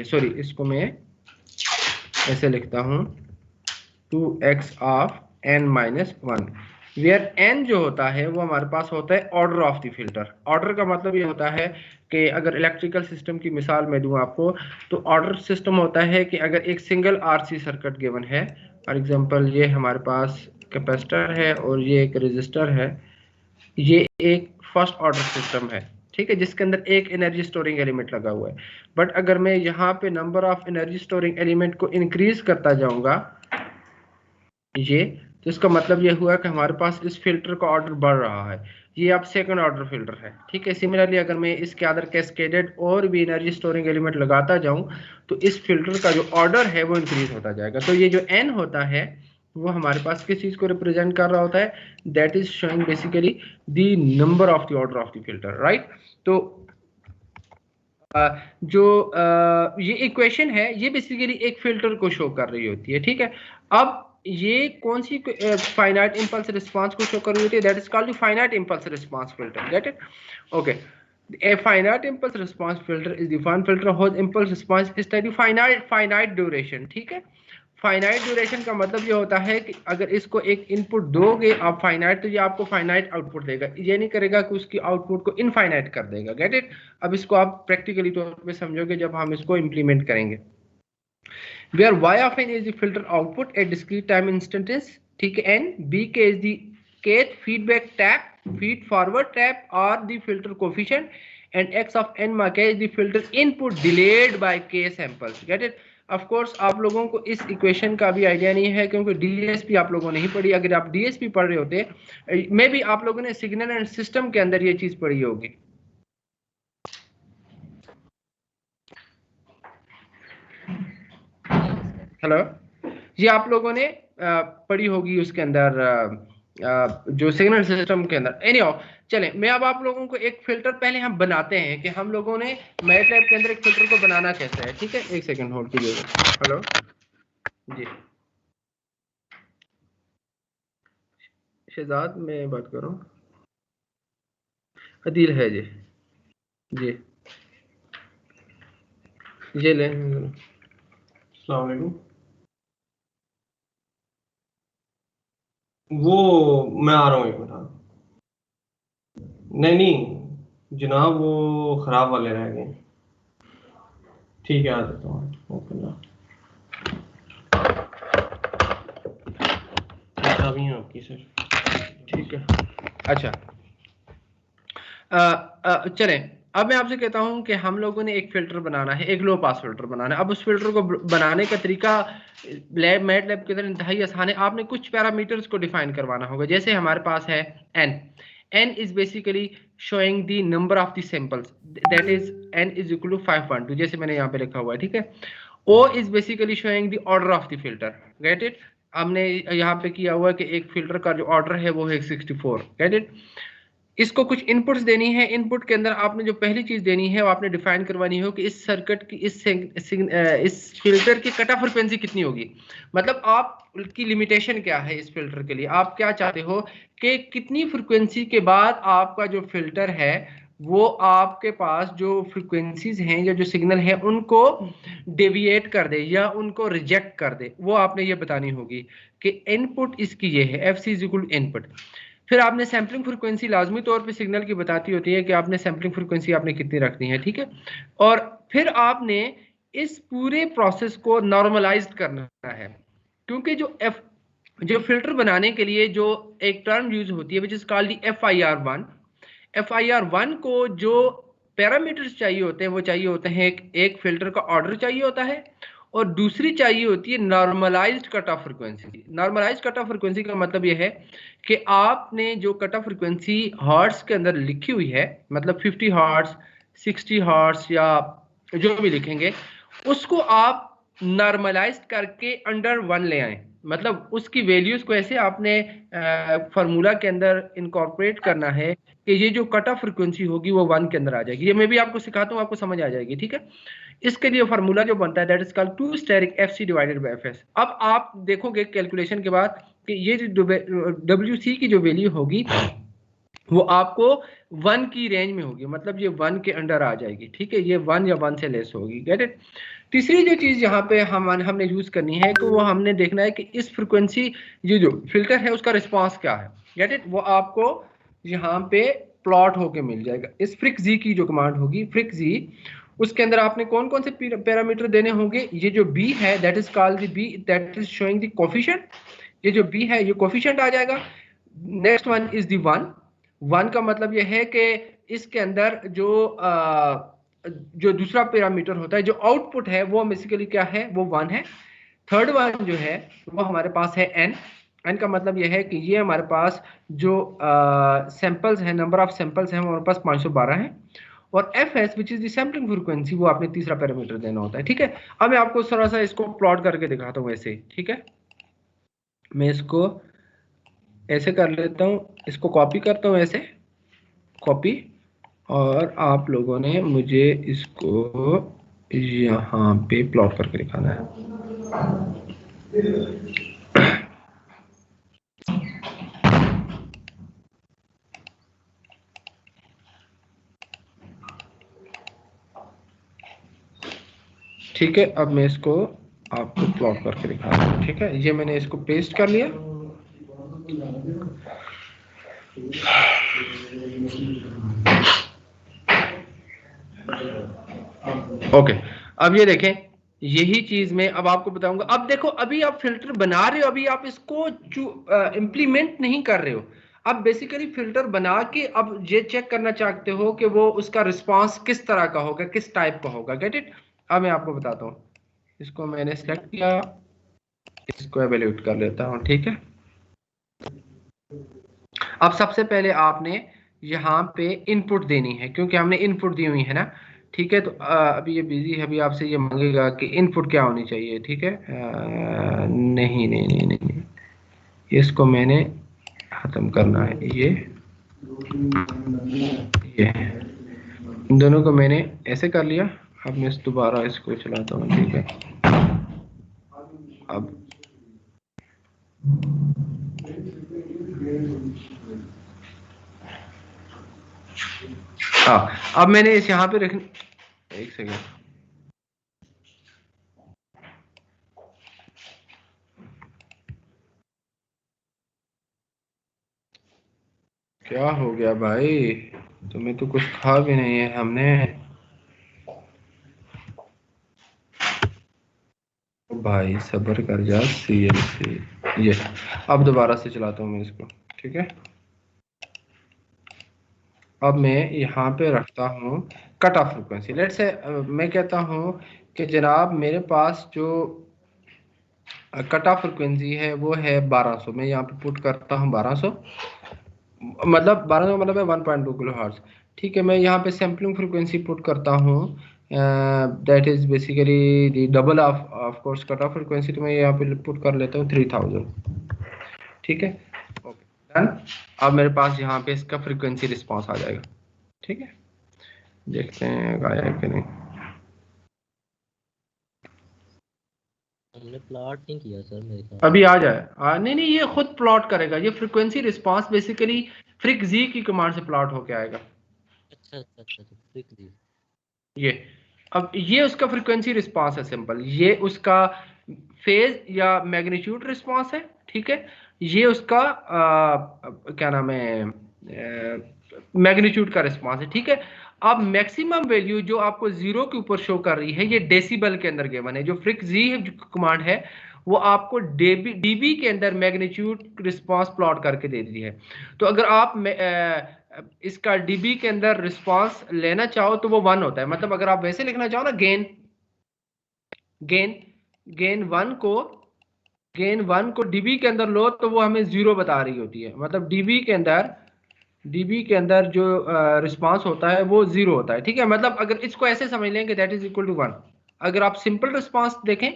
Sorry, इसको मैं ऐसे लिखता हूँ 2x of n-1, where n जो होता है वो हमारे पास होता है order of the filter. Order का मतलब ये होता है कि अगर इलेक्ट्रिकल सिस्टम की मिसाल मैं दूं आपको, तो ऑर्डर सिस्टम होता है कि अगर एक सिंगल आरसी सर्किट गिवन है, फॉर एग्जांपल ये हमारे पास कैपेसिटर है और ये एक रेजिस्टर है, ये एक फर्स्ट ऑर्डर सिस्टम है, ठीक है, जिसके अंदर एक एनर्जी स्टोरिंग एलिमेंट लगा हुआ है। बट अगर मैं यहाँ पे number of energy storing element को इंक्रीज करता जाऊंगा ये, तो इसका मतलब ये हुआ कि हमारे पास इस फिल्टर का ऑर्डर बढ़ रहा है, ये अब सेकंड ऑर्डर फिल्टर है, ठीक है। सिमिलरली अगर मैं इसके अंदर कैस्केडेड और भी एनर्जी स्टोरिंग एलिमेंट लगाता जाऊं, तो इस फिल्टर का जो ऑर्डर है वो इंक्रीज होता जाएगा। तो ये जो n होता है वो हमारे पास किस चीज को रिप्रेजेंट कर रहा होता है, that is showing basically the number of the order of the filter, right. तो जो ये इक्वेशन है ये बेसिकली एक फिल्टर को शो कर रही होती है, ठीक है। अब ये कौन सी फाइनाइट इंपल्स रिस्पांस को शो कर रही होती है, that is called the finite impulse response filter, get it, okay. A finite impulse response filter is the one filter whose impulse response is the finite duration, ठीक है। Finite duration का मतलब ये होता है कि अगर इसको एक इनपुट दोगे आप फाइनाइट, तो ये आपको फाइनाइट आउटपुट देगा, ये नहीं करेगा कि उसकी आउटपुट को इनफाइनाइट कर देगा, गेट इट। अब इसको आप प्रैक्टिकली तौर पे समझोगे जब हम इसको इंप्लीमेंट करेंगे। Where y of n is the filter output at discrete time instants, ठीक है, n b k is the kth feedback tap, feed forward tap और the filter coefficient, and x of n k is the filter input delayed by k samples, get it. Of course आप लोगों को इस equation का भी idea नहीं है क्योंकि डीएसपी आप लोगों ने नहीं पढ़ी। अगर आप डीएसपी पढ़ रहे होते, मे बी आप लोगों ने सिग्नल एंड सिस्टम के अंदर ये चीज पढ़ी होगी। हेलो, ये आप लोगों ने पढ़ी होगी उसके अंदर जो सिग्नल सिस्टम के अंदर। एनीहाउ चलें, मैं अब आप लोगों को एक फिल्टर पहले हम बनाते हैं कि हम लोगों ने मैटलैब के अंदर एक फिल्टर को बनाना कैसे है, ठीक है। एक सेकंड होल्ड कीजिएगा। हेलो जी, शहजाद मैं बात कर रहा हूँ, अदील है जी, जी ये ले। अस्सलाम वालेकुम। वो मैं आ रहा हूँ एक मिनट। नहीं नहीं जनाब, वो खराब वाले रह गए। ठीक है, आ जाता हूँ। ओके ना, चाबी है आपकी सर। ठीक है, अच्छा चलें, अब मैं आपसे कहता हूं कि हम लोगों ने एक फिल्टर बनाना है, एक लो पास फिल्टर बनाना है। अब उस फिल्टर को बनाने का तरीका मैटलैब के अंदर इंतहाई आसान है। आपने कुछ पैरामीटर्स को डिफाइन करवाना होगा। जैसे हमारे पास है n is basically showing the number of the samples, that is n is equal to 512, जैसे मैंने यहाँ पे लिखा हुआ है, ठीक है। o is basically showing the order of the filter, get it. हमने यहाँ पे किया हुआ है कि एक फिल्टर का जो ऑर्डर है वो है 64, गेट इट। इसको कुछ इनपुट्स देनी है। इनपुट के अंदर आपने जो पहली चीज देनी है वो आपने डिफाइन करवानी हो कि इस सर्किट की इस फिल्टर की कट ऑफ फ्रिक्वेंसी कितनी होगी। मतलब आपकी लिमिटेशन क्या है इस फिल्टर के लिए, आप क्या चाहते हो कि कितनी फ्रिक्वेंसी के बाद आपका जो फिल्टर है वो आपके पास जो फ्रिक्वेंसीज हैं या जो सिग्नल है उनको डेविएट कर दे या उनको रिजेक्ट कर दे, वो आपने ये बतानी होगी कि इनपुट इसकी ये है, F C is equal input. फिर आपने सैम्पलिंग फ्रीक्वेंसी लाजमी तौर पे सिग्नल की बताती होती है कि आपने सैम्पलिंग फ्रीक्वेंसी आपने कितनी रखनी है, ठीक है। और फिर आपने इस पूरे प्रोसेस को नॉर्मलाइज्ड करना है, क्योंकि जो फिल्टर बनाने के लिए जो एक टर्म यूज होती है which is called FIR1। FIR1 को जो पैरामीटर्स चाहिए होते हैं वो चाहिए होते हैं, एक फिल्टर का ऑर्डर चाहिए होता है और दूसरी चाहिए होती है normalized cut off frequency. Normalized cut off frequency का मतलब यह है कि आपने जो कट ऑफ फ्रीक्वेंसी हर्ट्ज के अंदर लिखी हुई है, मतलब 50 हर्ट्ज, 60 हर्ट्ज या जो भी लिखेंगे, उसको आप नॉर्मलाइज्ड करके अंडर 1 ले आए। मतलब उसकी वैल्यूज को ऐसे आपने फार्मूला के अंदर इनकॉर्पोरेट करना है कि ये जो कट ऑफ फ्रीक्वेंसी होगी वो 1 के अंदर आ जाएगी। ये मैं भी आपको सिखाता हूँ, आपको समझ आ जाएगी, ठीक है। इसके लिए फार्मूला जो बनता है that is called 2 asterisk FC divided by FS। अब आप देखोगे कैलकुलेशन के बाद कि ये जो WC की जो वैल्यू होगी वो आपको 1 की रेंज में होगी, मतलब ये 1 के अंडर आ जाएगी, ठीक है, ये 1 या 1 से लेस होगी। Get it. तीसरी जो चीज यहाँ पे हमने यूज करनी है कि वो हमने देखना है कि इस फ्रिक्वेंसी, ये जो फिल्टर है उसका रिस्पांस क्या है। Get it. वो आपको यहाँ पे प्लॉट होके मिल जाएगा। इस फ्रिक जी की जो कमांड होगी, फ्रिक जी, उसके अंदर आपने कौन कौन से पैरामीटर देने होंगे। ये जो बी है that is called the B that is showing the coefficient. ये जो बी है ये कोफिशिएंट आ जाएगा। Next one is the 1। 1 का मतलब ये है कि इसके अंदर जो दूसरा पैरामीटर होता है, जो आउटपुट है, वो बेसिकली क्या है, वो 1 है। थर्ड वन जो है वो हमारे पास है n। n का मतलब ये है कि ये हमारे पास जो सैंपल्स हैं, नंबर ऑफ सैंपल्स हैं, वो हमारे पास 512 है। और fs which is the sampling frequency, वो आपने तीसरा पैरामीटर देना होता है, ठीक है। अब मैं आपको थोड़ा सा इसको प्लॉट करके दिखाता हूँ ऐसे, ठीक है। मैं इसको ऐसे कर लेता हूँ, इसको कॉपी करता हूँ ऐसे, कॉपी, और आप लोगों ने मुझे इसको यहाँ पे प्लॉट करके दिखाना है। ठीक है, अब मैं इसको आपको प्लॉट करके दिखा रहा हूँ, ठीक है। ये मैंने इसको पेस्ट कर लिया। ओके, अब ये देखें, यही चीज मैं अब आपको बताऊंगा। अब देखो, अभी आप फिल्टर बना रहे हो, अभी आप इसको इम्प्लीमेंट नहीं कर रहे हो। अब बेसिकली फिल्टर बना के अब ये चेक करना चाहते हो कि वो उसका रिस्पांस किस तरह का होगा, किस टाइप का होगा। Gate it. अब मैं आपको बताता हूँ, इसको मैंने सेलेक्ट किया, इसको एवेल्यूएट कर लेता हूँ, ठीक है। अब सबसे पहले आपने यहाँ पे इनपुट देनी है, क्योंकि हमने इनपुट दी हुई है ना, ठीक है। तो अभी ये बिजी है, अभी आपसे ये मांगेगा कि इनपुट क्या होनी चाहिए, ठीक है। नहीं नहीं नहीं नहीं नहीं, इसको मैंने खत्म करना है। ये इन दोनों को मैंने ऐसे कर लिया। अब मैं दोबारा इसको चलाता हूँ, ठीक है। अब अब मैंने इस यहाँ पे रख, एक सेकेंड, क्या हो गया भाई, तुम्हें तो कुछ कहा भी नहीं है हमने। भाई सब्र कर जा, सीएलसी। ये अब दोबारा से चलाता हूँ मैं इसको, ठीक है। अब मैं यहाँ पे रखता हूँ cut off frequency. Let's say मैं कहता हूँ कि जनाब मेरे पास जो कट ऑफ फ्रिक्वेंसी है वो है 1200। मैं यहाँ पे पुट करता हूँ 1200, मतलब 1200 मतलब है 1.2 किलो हर्ट्ज, ठीक है। मैं यहाँ पे सैम्पलिंग फ्रिक्वेंसी पुट करता हूँ, that is basically the double of course cut off frequency. तो मैं यहाँ पे पुट कर लेता हूँ 3000, ठीक है। Okay, done. अब मेरे पास यहाँ पे इसका फ्रिक्वेंसी रिस्पांस आ जाएगा, ठीक है। देखते हैं आया है कि नहीं। हमने प्लॉट नहीं किया सर मेरे ख्याल। अभी आ जाए। नहीं नहीं, ये खुद प्लॉट करेगा। ये फ्रिक्वेंसी रिस्पांस बेसिकली फ्रिक जी की कमांड से प्लॉट होके आएगा। अच्छा अच्छा अच्छा, ठीक जी। ये अब ये उसका फ्रिक्वेंसी रिस्पांस है, सिंपल। ये उसका फेज या मैग्नीट्यूड रिस्पांस है, ठीक है। ये उसका क्या नाम है, मैग्नीट्यूड का रिस्पांस है, ठीक है। अब मैक्सिमम वैल्यू जो आपको 0 के ऊपर शो कर रही है, ये डेसिबल के अंदर गिवन है। जो फ्रिक जी कमांड है वो आपको डीबी के अंदर मैग्नीट्यूड रिस्पांस प्लॉट करके दे दी है। तो अगर आप इसका डीबी के अंदर रिस्पांस लेना चाहो तो वो 1 होता है। मतलब अगर आप वैसे लिखना चाहो ना, गेन गेन गेन 1 को डीबी के अंदर लो तो वो हमें 0 बता रही होती है। मतलब डीबी के अंदर जो रिस्पांस होता है वो 0 होता है, ठीक है। मतलब अगर इसको ऐसे समझ लेंगे दैट इज इक्वल टू 1। अगर आप सिंपल रिस्पांस देखें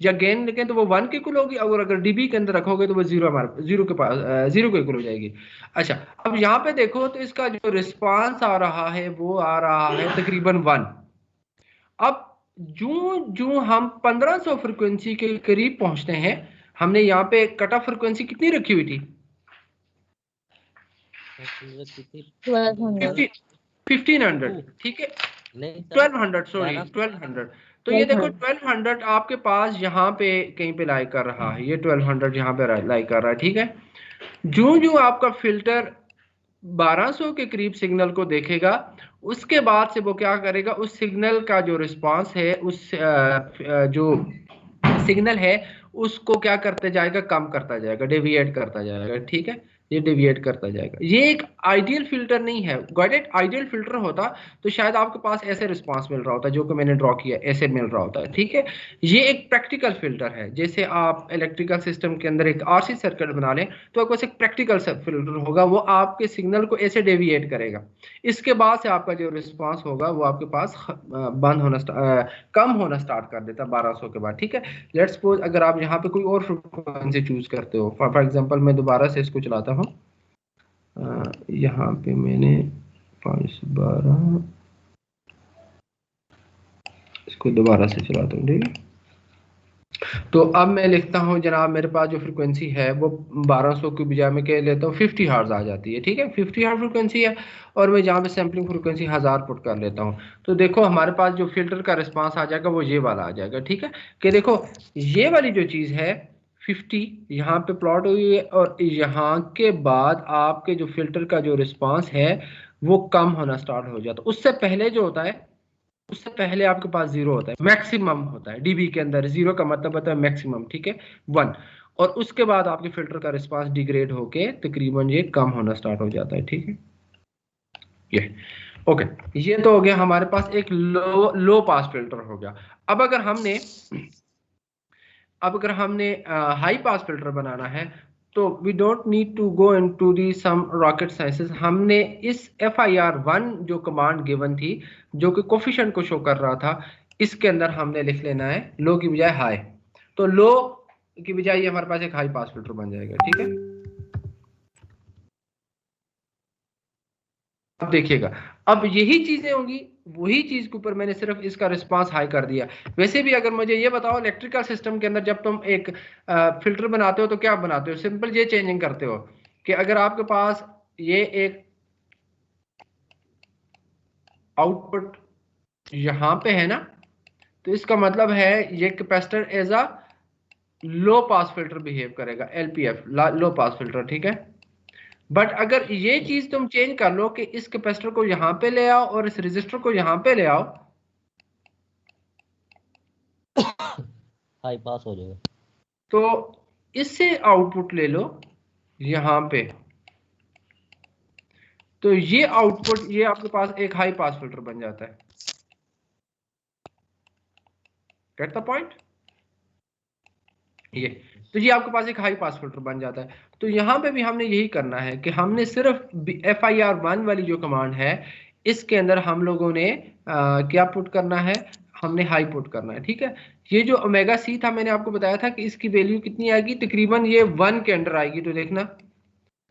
या गेन लिखें तो वो 1 के इक्वल होगी, और अगर डीबी के अंदर रखोगे तो वो 0 हमारे 0 के पास 0 के इक्वल हो जाएगी। अच्छा, अब यहाँ पे देखो तो इसका जो रिस्पांस आ रहा है वो आ रहा है तकरीबन 1। अब जो हम 1500 फ्रिक्वेंसी के करीब पहुंचते हैं, हमने यहाँ पे कट ऑफ फ्रिक्वेंसी कितनी रखी हुई थी, कितनी 1200 1500, ठीक है, नहीं सर 1200 सॉरी 1200 1200। तो ये देखो 1200 1200 आपके पास यहाँ पे कहीं पे लाई कर रहा है, ये 1200 यहाँ पे लाई कर रहा है, ठीक है। जो आपका फिल्टर 1200 के करीब सिग्नल को देखेगा, उसके बाद से वो क्या करेगा, उस सिग्नल का जो रिस्पांस है, उस जो सिग्नल है उसको क्या करते जाएगा, कम करता जाएगा, डेविएट करता जाएगा, ठीक है, ये डेविएट करता जाएगा। ये एक आइडियल फिल्टर नहीं है। गाइडेड आइडियल फिल्टर होता तो शायद आपके पास ऐसे रिस्पांस मिल रहा होता, जो कि मैंने ड्रॉ किया ऐसे मिल रहा होता है, ठीक है। ये एक प्रैक्टिकल फिल्टर है। जैसे आप इलेक्ट्रिकल सिस्टम के अंदर एक आरसी सर्किट बना लें तो आपके पास एक प्रैक्टिकल फिल्टर होगा, वो आपके सिग्नल को ऐसे डेविएट करेगा। इसके बाद से आपका जो रिस्पांस होगा वो आपके पास बंद होना कम होना स्टार्ट कर देता 1200 के बाद, ठीक है। लेट्स सपोज अगर आप यहाँ पे कोई और फ्रीक्वेंसी चूज करते हो, फॉर एग्जांपल मैं दोबारा से इसको चलाता हूँ, यहाँ पे मैंने 512 इसको दोबारा से चलाता हूँ, ठीक है। तो अब मैं लिखता हूँ जनाब, मेरे पास जो फ्रीक्वेंसी है वो 1200 की बजाय मैं क्या लेता हूँ, 50 हर्ट्ज आ जाती है, ठीक है, 50 हर्ट्ज फ्रीक्वेंसी है। और मैं जहाँ पे सैम्पलिंग फ्रीक्वेंसी 1000 पुट कर लेता हूँ, तो देखो हमारे पास जो फिल्टर का रिस्पांस आ जाएगा वो ये वाला आ जाएगा, ठीक है। कि देखो ये वाली जो चीज़ है 50 यहाँ पे प्लॉट हुई है, और यहाँ के बाद आपके जो फिल्टर का जो रिस्पांस है वो कम होना स्टार्ट हो जाता है। उससे पहले जो होता है, उससे पहले आपके पास जीरो होता है, मैक्सिमम होता है डीबी के अंदर। जीरो का मतलब होता है मैक्सिमम, ठीक है, 1। और उसके बाद आपके फिल्टर का रिस्पांस डिग्रेड होके तकरीबन ये कम होना स्टार्ट हो जाता है, ठीक है। ये ओके, ये तो हो गया हमारे पास एक लो पास फिल्टर हो गया। अब अगर हमने हाई पास फिल्टर बनाना है तो we don't need to go into the some rocket sciences. हमने इस FIR1 जो कमांड गिवन थी, जो कि कोफिशिएंट को शो कर रहा था, इसके अंदर हमने लिख लेना है लो की बजाय हाई। तो लो की बजाय ये हमारे पास एक हाई पास फिल्टर बन जाएगा, ठीक है। अब देखिएगा, अब यही चीजें होंगी, वही चीज के ऊपर मैंने सिर्फ इसका रिस्पांस हाई कर दिया। वैसे भी अगर मुझे ये बताओ, इलेक्ट्रिकल सिस्टम के अंदर जब तुम एक फिल्टर बनाते हो तो क्या बनाते हो, सिंपल ये चेंजिंग करते हो कि अगर आपके पास ये एक आउटपुट यहां पे है ना, तो इसका मतलब है ये capacitor as a low pass filter behave करेगा, LPF लो पास फिल्टर, ठीक है। बट अगर ये चीज तुम चेंज कर लो कि इस कैपेसिटर को यहां पे ले आओ और इस रेजिस्टर को यहां पे ले आओ, हाई पास हो जाएगा। तो इससे आउटपुट ले लो यहां पे, तो ये आउटपुट ये आपके पास एक हाई पास फिल्टर बन जाता है। Get the point? ये तो ये आपके पास एक हाई पास फिल्टर बन जाता है। तो यहां पे भी हमने यही करना है कि हमने सिर्फ FIR1 वाली जो कमांड है, इसके अंदर हम लोगों ने क्या पुट करना है, हमने हाई पुट करना है, ठीक है। ये जो ओमेगा C था, मैंने आपको बताया था कि इसकी वैल्यू कितनी आएगी, तकरीबन ये 1 के अंडर आएगी। तो देखना,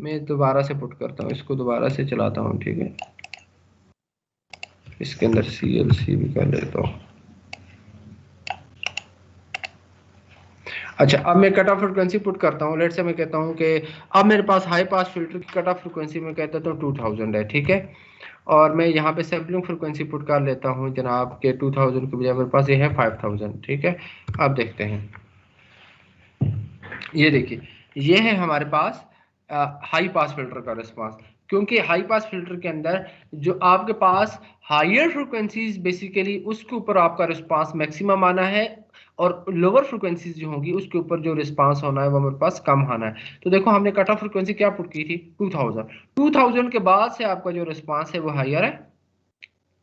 मैं दोबारा से पुट करता हूँ, इसको दोबारा से चलाता हूँ, ठीक है। इसके अंदर CLC भी कर लेता हूँ। अच्छा, अब मैं कट ऑफ फ्रिक्वेंसी पुट करता हूँ। लेट से मैं कहता हूँ कि अब मेरे पास हाई पास फिल्टर की कट ऑफ फ्रिक्वेंसी में कहता हूँ 2000 है, ठीक है। और मैं यहाँ पे सैम्पलिंग फ्रिक्वेंसी पुट कर लेता हूँ जनाब के 2000 के बजाय मेरे पास ये है 5000, ठीक है। अब देखते हैं, ये देखिए, ये है हमारे पास हाई पास फिल्टर का रिस्पांस। क्योंकि हाई पास फिल्टर के अंदर जो आपके पास हायर फ्रिक्वेंसीज बेसिकली उसके ऊपर आपका रिस्पांस मैक्सिमम आना है, और लोअर फ्रिक्वेंसीज जो होंगी उसके ऊपर जो रिस्पांस होना है वो हमारे पास कम आना है। तो देखो हमने कट ऑफ फ्रिक्वेंसी क्या पुट की थी, 2000 के बाद से आपका जो रिस्पांस है वो हायर है,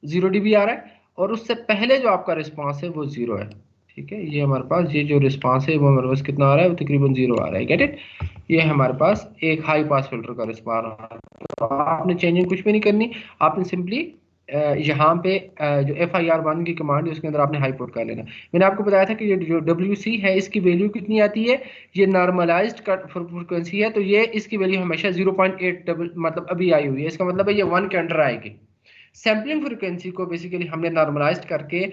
0 dB आ रहा है, और उससे पहले जो आपका रिस्पांस है वो 0 है, ठीक है। ये हमारे पास ये जो रिस्पांस है वो हमारे पास कितना आ रहा है, वो तकरीबन 0 आ रहा है, गेट इट। ये हमारे पास एक हाई पास फिल्टर का रिस्पांस आ रहा है। तो आपने चेंजिंग कुछ भी नहीं करनी, आपने सिंपली यहाँ पे जो FIR1 की कमांड है उसके अंदर आपने हाई पुट कर लेना। मैंने आपको बताया था कि ये जो WC है इसकी वैल्यू कितनी आती है, ये नॉर्मलाइज्ड कट फ्रिक्वेंसी है, तो ये इसकी वैल्यू हमेशा 0.8 मतलब अभी आई हुई है, इसका मतलब है ये 1 के अंडर आएगी। सैम्पलिंग फ्रिक्वेंसी को बेसिकली हमने नॉर्मलाइज्ड करके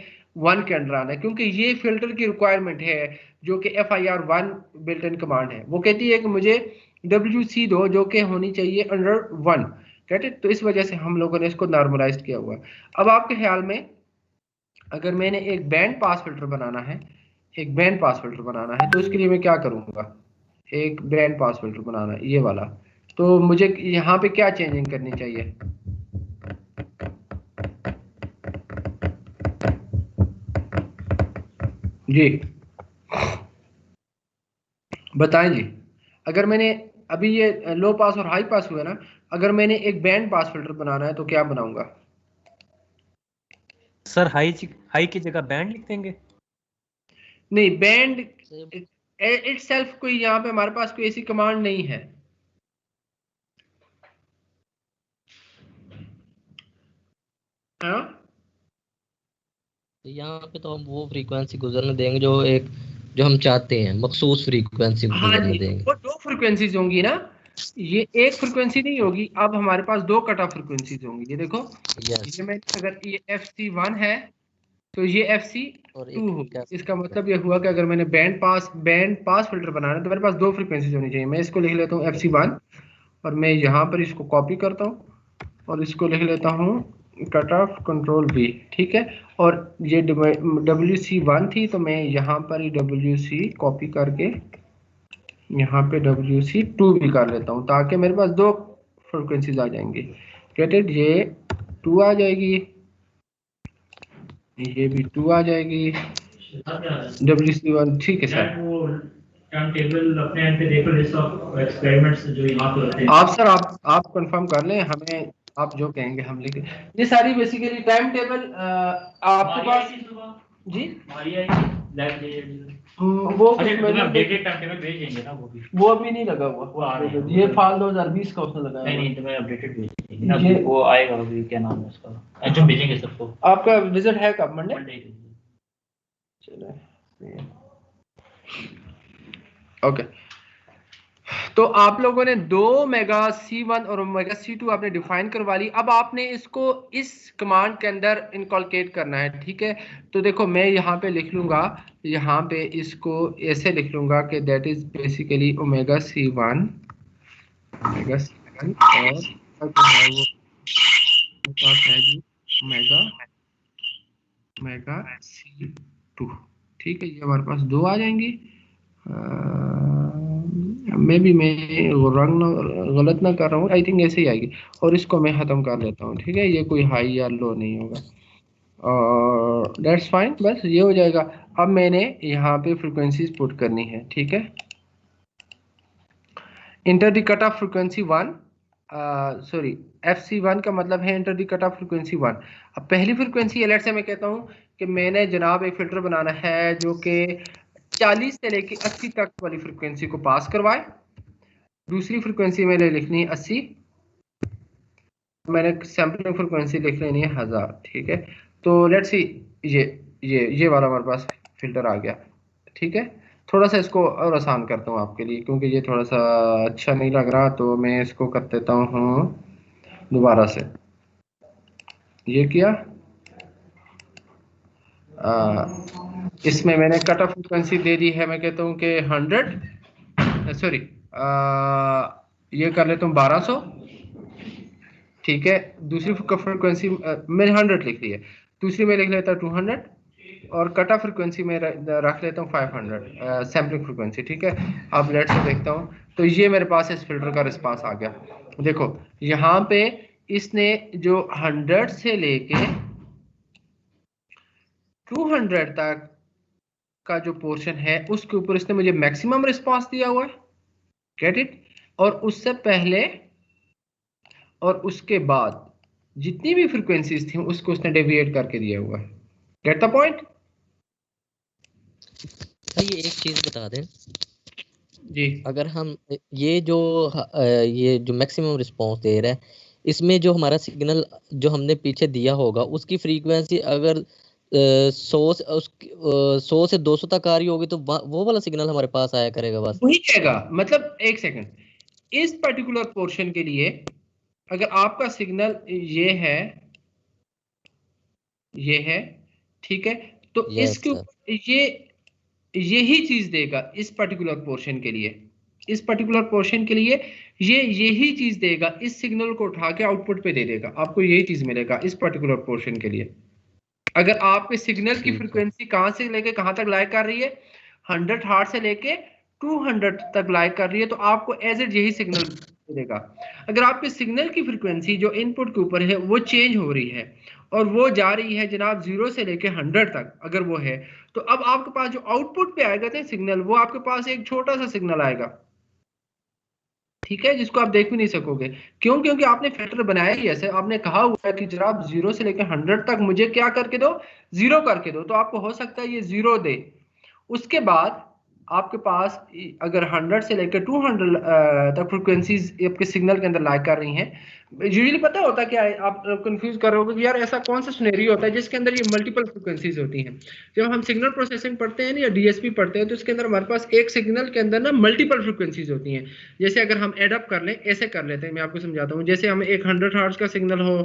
1 के अंडर आना है, क्योंकि ये फिल्टर की रिक्वायरमेंट है जो कि FIR1 बिल्ट इन कमांड है। वो कहती है कि मुझे WC दो जो कि होनी चाहिए अंडर 1, गेट इट। तो इस वजह से हम लोगों ने इसको नॉर्मलाइज किया हुआ है। अब आपके ख्याल में अगर मैंने एक बैंड पास फिल्टर बनाना है, एक बैंड पास फिल्टर बनाना है, तो इसके लिए मैं क्या करूंगा? एक बैंड पास फिल्टर बनाना है ये वाला, तो मुझे यहाँ पे क्या चेंजिंग करनी चाहिए? जी बताएं जी। अगर मैंने अभी ये लो पास और हाई पास हुआ ना, अगर मैंने एक बैंड पास फिल्टर बनाना है तो क्या बनाऊंगा? सर हाई की जगह बैंड लिख देंगे। नहीं, बैंड सेम। इटसेल्फ कोई यहाँ पे हमारे पास कोई ऐसी कमांड नहीं है। हाँ यहाँ पे तो हम वो फ्रीक्वेंसी गुजरने देंगे जो हम चाहते हैं, मखसूस फ्रीक्वेंसी हाँ गुजरने जी, देंगे। वो दो फ्रिक्वेंसीज होंगी ना, ये एक फ्रिक्वेंसी नहीं होगी। अब हमारे पास दो कट ऑफ फ्रिक्वेंसीज होंगी। ये देखो, यस। ये मैं अगर ये FC1 है तो ये और FC2 एक होगी। कैसे इसका होगा? मतलब ये हुआ कि अगर मैंने बैंड पास फिल्टर बनाना है तो मेरे पास दो फ्रिक्वेंसीज होनी चाहिए। मैं इसको लिख लेता हूँ FC1 और मैं यहाँ पर इसको कॉपी करता हूँ और इसको लिख लेता हूँ कट ऑफ कंट्रोल B, ठीक है। और ये WC1 थी तो मैं यहाँ पर ही WC कॉपी करके यहाँ पे WC2 भी कर लेता हूँ ताकि मेरे पास दो फ्रिक्वेंसीज आ जाएंगी। गेट इट, ये 2 आ जाएगी, ये भी 2 आ जाएगी, WC1, ठीक है सर। टाइम टेबल अपने एंड पे देखो, लिस्ट ऑफ एक्सपेरिमेंट्स जो यहाँ पे होते हैं। आप सर आप कंफर्म कर लें, हमें आप जो कहेंगे हम लिख। ये सारी बेसिकली टाइम टेबल आपके पास जी वो अरे कुछ तुम्हें मैंने अपडेटेड टाइम टेबल भेज देंगे ना, वो अभी नहीं लगा वो हुआ। आ रहे हैं। ये फाल 2020 का उसने लगाया नहीं हुआ। नहीं, तुम्हें अपडेटेड भेज देंगे ना, ये- वो आएगा अभी, क्या नाम है उसका, जो भेजेंगे सबको आपका विजिट है कब? मंडे। मंडे। चलो ओके। तो आप लोगों ने दो ओमेगा C1 और ओमेगा C2 आपने डिफाइन करवा ली। अब आपने इसको इस कमांड के अंदर इनकॉलकेट करना है, ठीक है। तो देखो मैं यहाँ पे लिख लूंगा, यहाँ पे इसको ऐसे लिख लूंगा कि that is basically omega C1 और जो है वो पास है जी ओमेगा ओमेगा C2, ठीक है। ये हमारे पास दो आ जाएंगी। मे भी मैं रंग गलत ना कर रहा हूँ, आई थिंक ऐसे ही आएगी। और इसको मैं ख़त्म कर लेता हूँ, ठीक है। ये कोई हाई या लो नहीं होगा और दैट्स फाइन, बस ये हो जाएगा। अब मैंने यहाँ पे फ्रिक्वेंसीज पुट करनी है, ठीक है। Enter the cut off frequency 1, sorry FC1 का मतलब है enter the cut off frequency 1। अब पहली फ्रिक्वेंसी अलर्ट से मैं कहता हूँ कि मैंने जनाब एक फिल्टर बनाना है जो कि 40 से लेके 80 तक वाली फ्रिक्वेंसी को पास करवाए। दूसरी फ्रिक्वेंसी मैंने लिखनी है 80, मैंने सैम्पलिंग फ्रिक्वेंसी लिख लेनी है 1000, ठीक है। तो लेट्स सी, ये वाला हमारे पास फिल्टर आ गया, ठीक है। थोड़ा सा इसको और आसान करता हूँ आपके लिए क्योंकि ये थोड़ा सा अच्छा नहीं लग रहा, तो मैं इसको कर देता हूँ दोबारा से। ये किया, इसमें मैंने कट ऑफ फ्रिक्वेंसी दे दी है, मैं कहता हूँ कि 100, सॉरी ये कर लेता हूँ 1200, ठीक है। दूसरी फ्रिक्वेंसी मैंने 100 लिख ली है, दूसरी में लिख लेता हूँ 200 और कट ऑफ फ्रिक्वेंसी में रख लेता हूँ 500 सैम्पलिंग फ्रिक्वेंसी, ठीक है। अब लेट से देखता हूँ, तो ये मेरे पास इस फिल्टर का रिस्पांस आ गया। देखो यहाँ पे इसने जो 100 से लेके 200 तक का जो पोर्शन है उसके ऊपर इसने मुझे मैक्सिमम रिस्पांस दिया हुआ है, गेट इट। और उससे पहले और उसके बाद जितनी भी फ्रीक्वेंसीज थी उसको उसने डेविएट करके दिया हुआ है, गेट द पॉइंट। सर ये एक चीज बता दें, जी अगर हम ये जो मैक्सिमम रिस्पांस दे रहा है, इसमें जो हमारा सिग्नल जो हमने पीछे दिया होगा उसकी फ्रीक्वेंसी अगर 100 से 200 तक आ रही होगी तो वो वाला सिग्नल हमारे पास आया करेगा बस। वही आएगा। मतलब एक सेकंड, इस पर्टिकुलर पोर्शन के लिए अगर आपका सिग्नल ये है, ठीक है, तो यस इसके सर। ऊपर ये यही चीज देगा इस पर्टिकुलर पोर्शन के लिए, इस पर्टिकुलर पोर्शन के लिए ये यही चीज देगा, इस सिग्नल को उठा के आउटपुट पे दे देगा, आपको यही चीज मिलेगा इस पर्टिकुलर पोर्शन के लिए। अगर आपके सिग्नल की फ्रीक्वेंसी कहां से लेके कहां तक लाइक कर रही है, 100 हर्ट्ज से लेके 200 तक लाइक कर रही है, तो आपको एज इट यही सिग्नल देगा। अगर आपके सिग्नल की फ्रीक्वेंसी जो इनपुट के ऊपर है वो चेंज हो रही है और वो जा रही है जनाब 0 से लेके 100 तक, अगर वो है, तो अब आपके पास जो आउटपुट पे आएगा ना सिग्नल, वो आपके पास एक छोटा सा सिग्नल आएगा, ठीक है, जिसको आप देख भी नहीं सकोगे। क्यों? क्योंकि आपने फिल्टर बनाया ही ऐसे, आपने कहा हुआ है कि जनाब 0 से लेकर 100 तक मुझे क्या करके दो, 0 करके दो। तो आपको हो सकता है ये 0 दे, उसके बाद आपके पास अगर 100 से लेकर 200 तक फ्रिक्वेंसीज आपके सिग्नल के अंदर लाइक कर रही हैं। यूजुअली पता होता है क्या, आप कंफ्यूज कर रहे हो कि यार ऐसा कौन सा सिनेरियो होता है जिसके अंदर ये मल्टीपल फ्रिक्वेंसीज होती हैं। जब हम सिग्नल प्रोसेसिंग पढ़ते हैं या डीएसपी पढ़ते हैं, तो उसके अंदर हमारे पास एक सिग्नल के अंदर ना मल्टीपल फ्रिक्वेंसीज होती हैं। जैसे अगर हम एडअप कर लें, ऐसे कर लेते हैं, मैं आपको समझाता हूँ। जैसे हमें एक 100 हर्ट्ज का सिग्नल हो,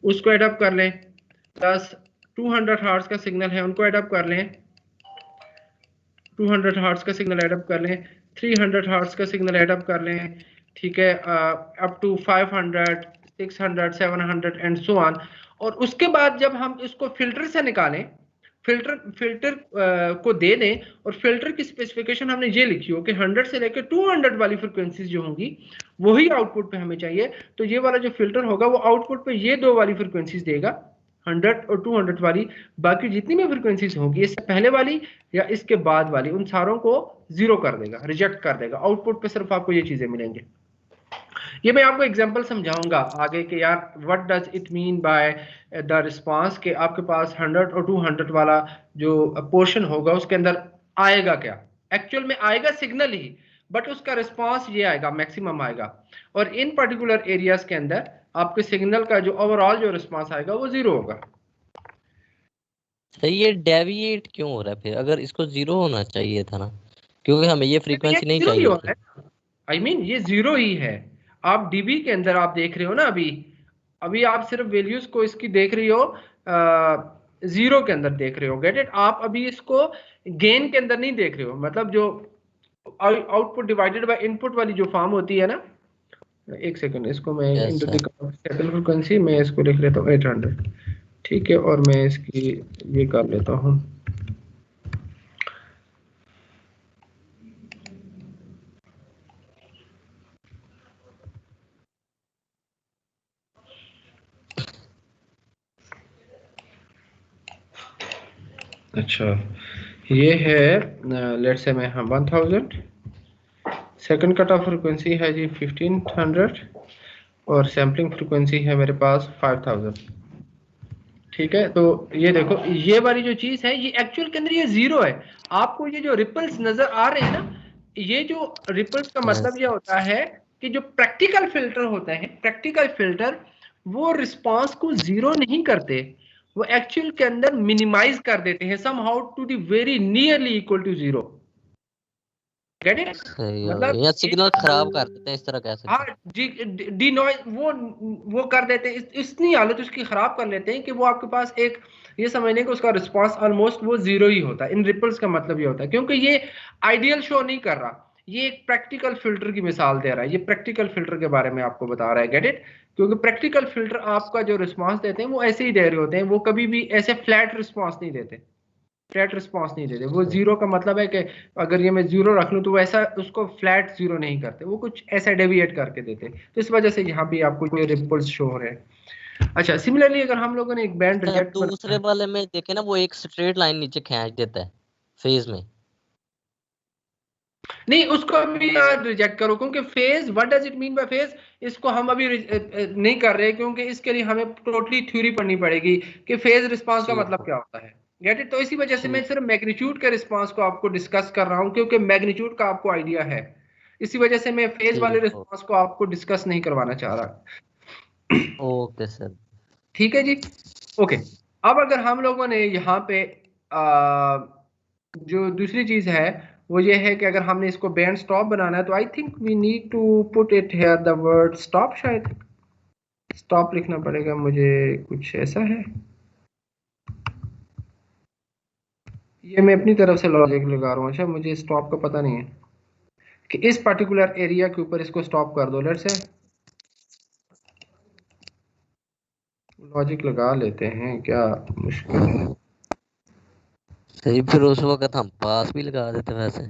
उसको एडअप कर लें, प्लस 200 हर्ट्ज का सिग्नल है, उनको एडअप कर लें, 200 हर्ट्ज का सिग्नल एडअप कर लें, 300 हर्ट्ज का सिग्नल एडअप कर लें, ठीक है, up to 500, 600, 700 and so on. और उसके बाद जब हम इसको फिल्टर से निकालें, फिल्टर को दे दें, और फिल्टर की स्पेसिफिकेशन हमने ये लिखी हो कि 100 से लेकर 200 वाली फ्रिक्वेंसीज जो होंगी वही आउटपुट पे हमें चाहिए। तो ये वाला जो फिल्टर होगा वो आउटपुट पे ये दो वाली फ्रिक्वेंसीज देगा, 100 और 200 वाली। बाकी जितनी भी फ्रिक्वेंसीज होंगी, इससे पहले वाली या इसके बाद वाली, उन सारों को 0 कर देगा, रिजेक्ट कर देगा। आउटपुट पे सिर्फ आपको ये चीजें मिलेंगी। ये मैं आपको एग्जांपल समझाऊंगा आगे कि यार what does it mean by the response, के आपके पास 100 और 200 वाला जो पोर्शन होगा उसके अंदर आएगा क्या। एक्चुअल में आएगा सिग्नल ही, बट उसका रिस्पांस ये आएगा, मैक्सिमम आएगा। और इन पर्टिकुलर एरियाज के अंदर आपके सिग्नल का जो ओवरऑल जो रिस्पांस आएगा वो 0 होगा। तो ये डेविएट क्यों हो रहा है फिर, अगर इसको 0 होना चाहिए था ना, क्योंकि हमें ये फ्रीक्वेंसी नहीं जीरो ही चाहिए होना थी। है, आई मीन ये 0 ही है। आप डीबी के अंदर आप देख रहे हो ना, अभी अभी आप सिर्फ वैल्यूज को इसकी देख रही हो, 0 के अंदर देख रहे हो, गेट इट। आप अभी इसको गेन के अंदर नहीं देख रहे हो, मतलब जो आउटपुट डिवाइडेड बाय इनपुट वाली जो फॉर्म होती है ना। एक सेकंड, इसको मैं yes into sir. The settle frequency मैं इसको लिख लेता हूँ 800, ठीक है, और मैं इसकी ये कर लेता हूँ, अच्छा ये है लेट्स से मैं 1000, सेकंड कट ऑफ फ्रीक्वेंसी है जी 1500, और सैम्पलिंग फ्रीक्वेंसी है मेरे पास 5000, ठीक है। तो ये देखो, ये वाली जो चीज है ये एक्चुअल के अंदर ये 0 है। आपको ये जो रिपल्स नजर आ रहे हैं ना, ये जो रिपल्स का मतलब ये होता है कि जो प्रैक्टिकल फिल्टर होते हैं, प्रैक्टिकल फिल्टर वो रिस्पांस को 0 नहीं करते, वो एक्चुअल के अंदर मिनिमाइज कर देते हैं somehow to the very nearly equal to 0। Get it? मतलब या सिग्नल खराब कर देते हैं, इस तरह कह सकते हाँ हैं। जी, डी नॉइज वो कर देते हैं, इतनी हालत उसकी खराब कर लेते हैं कि वो आपके पास एक, ये समझ लें कि उसका रिस्पांस ऑलमोस्ट वो 0 ही होता है। इन रिपल्स का मतलब ये होता है, क्योंकि ये आइडियल शो नहीं कर रहा, ये एक प्रैक्टिकल फिल्टर की मिसाल दे रहा है, ये प्रैक्टिकल फिल्टर के बारे में आपको बता रहा है। Get it? क्योंकि प्रैक्टिकल फिल्टर आपका जो रिस्पांस देते हैं वो ऐसे ही दे रहे होते हैं, वो कभी भी ऐसे फ्लैट रिस्पांस नहीं देते, फ्लैट रिस्पांस नहीं देते। वो 0 का मतलब है कि अगर ये मैं 0 रख लूं तो वो ऐसा उसको फ्लैट 0 नहीं करते, वो कुछ ऐसा डेविएट करके देते। तो इस वजह से यहाँ पे आपको ये रिपल्स शो हो रहे हैं। अच्छा, सिमिलरली अगर हम लोगों ने एक बैंड रिजेक्ट दूसरे वाले में देखे ना, वो एक स्ट्रेट लाइन नीचे खींच देता है फेज में। नहीं, उसको अभी रिजेक्ट करो, क्योंकि phase, what does it mean by phase, इसको हम अभी नहीं कर रहे, क्योंकि इसके लिए हमें टोटली थ्योरी पढ़नी पड़ेगी कि फेज रिस्पांस का मतलब क्या होता है। Get it? तो इसी वजह से मैं सिर्फ मैग्नीट्यूड के रिस्पांस को आपको डिस्कस कर रहा हूं, क्योंकि मैग्नीट्यूड का आपको आइडिया है। इसी वजह से मैं फेज वाले रिस्पांस को आपको डिस्कस नहीं करवाना चाह रहा। ओके सर, ठीक है जी, ओके। अब अगर हम लोगों ने यहाँ पे जो दूसरी चीज है वो ये है कि अगर हमने इसको बैंड स्टॉप बनाना है, तो I think we need to put it here the word stop. शायद स्टॉप लिखना पड़ेगा मुझे, कुछ ऐसा है। ये मैं अपनी तरफ से लॉजिक लगा रहा हूँ, अच्छा मुझे स्टॉप का पता नहीं है। कि इस पर्टिकुलर एरिया के ऊपर इसको स्टॉप कर दो। लेट्स से लॉजिक लगा लेते हैं, क्या मुश्किल है। सही, फिर उस वक्त हम पास भी लगा देते वैसे।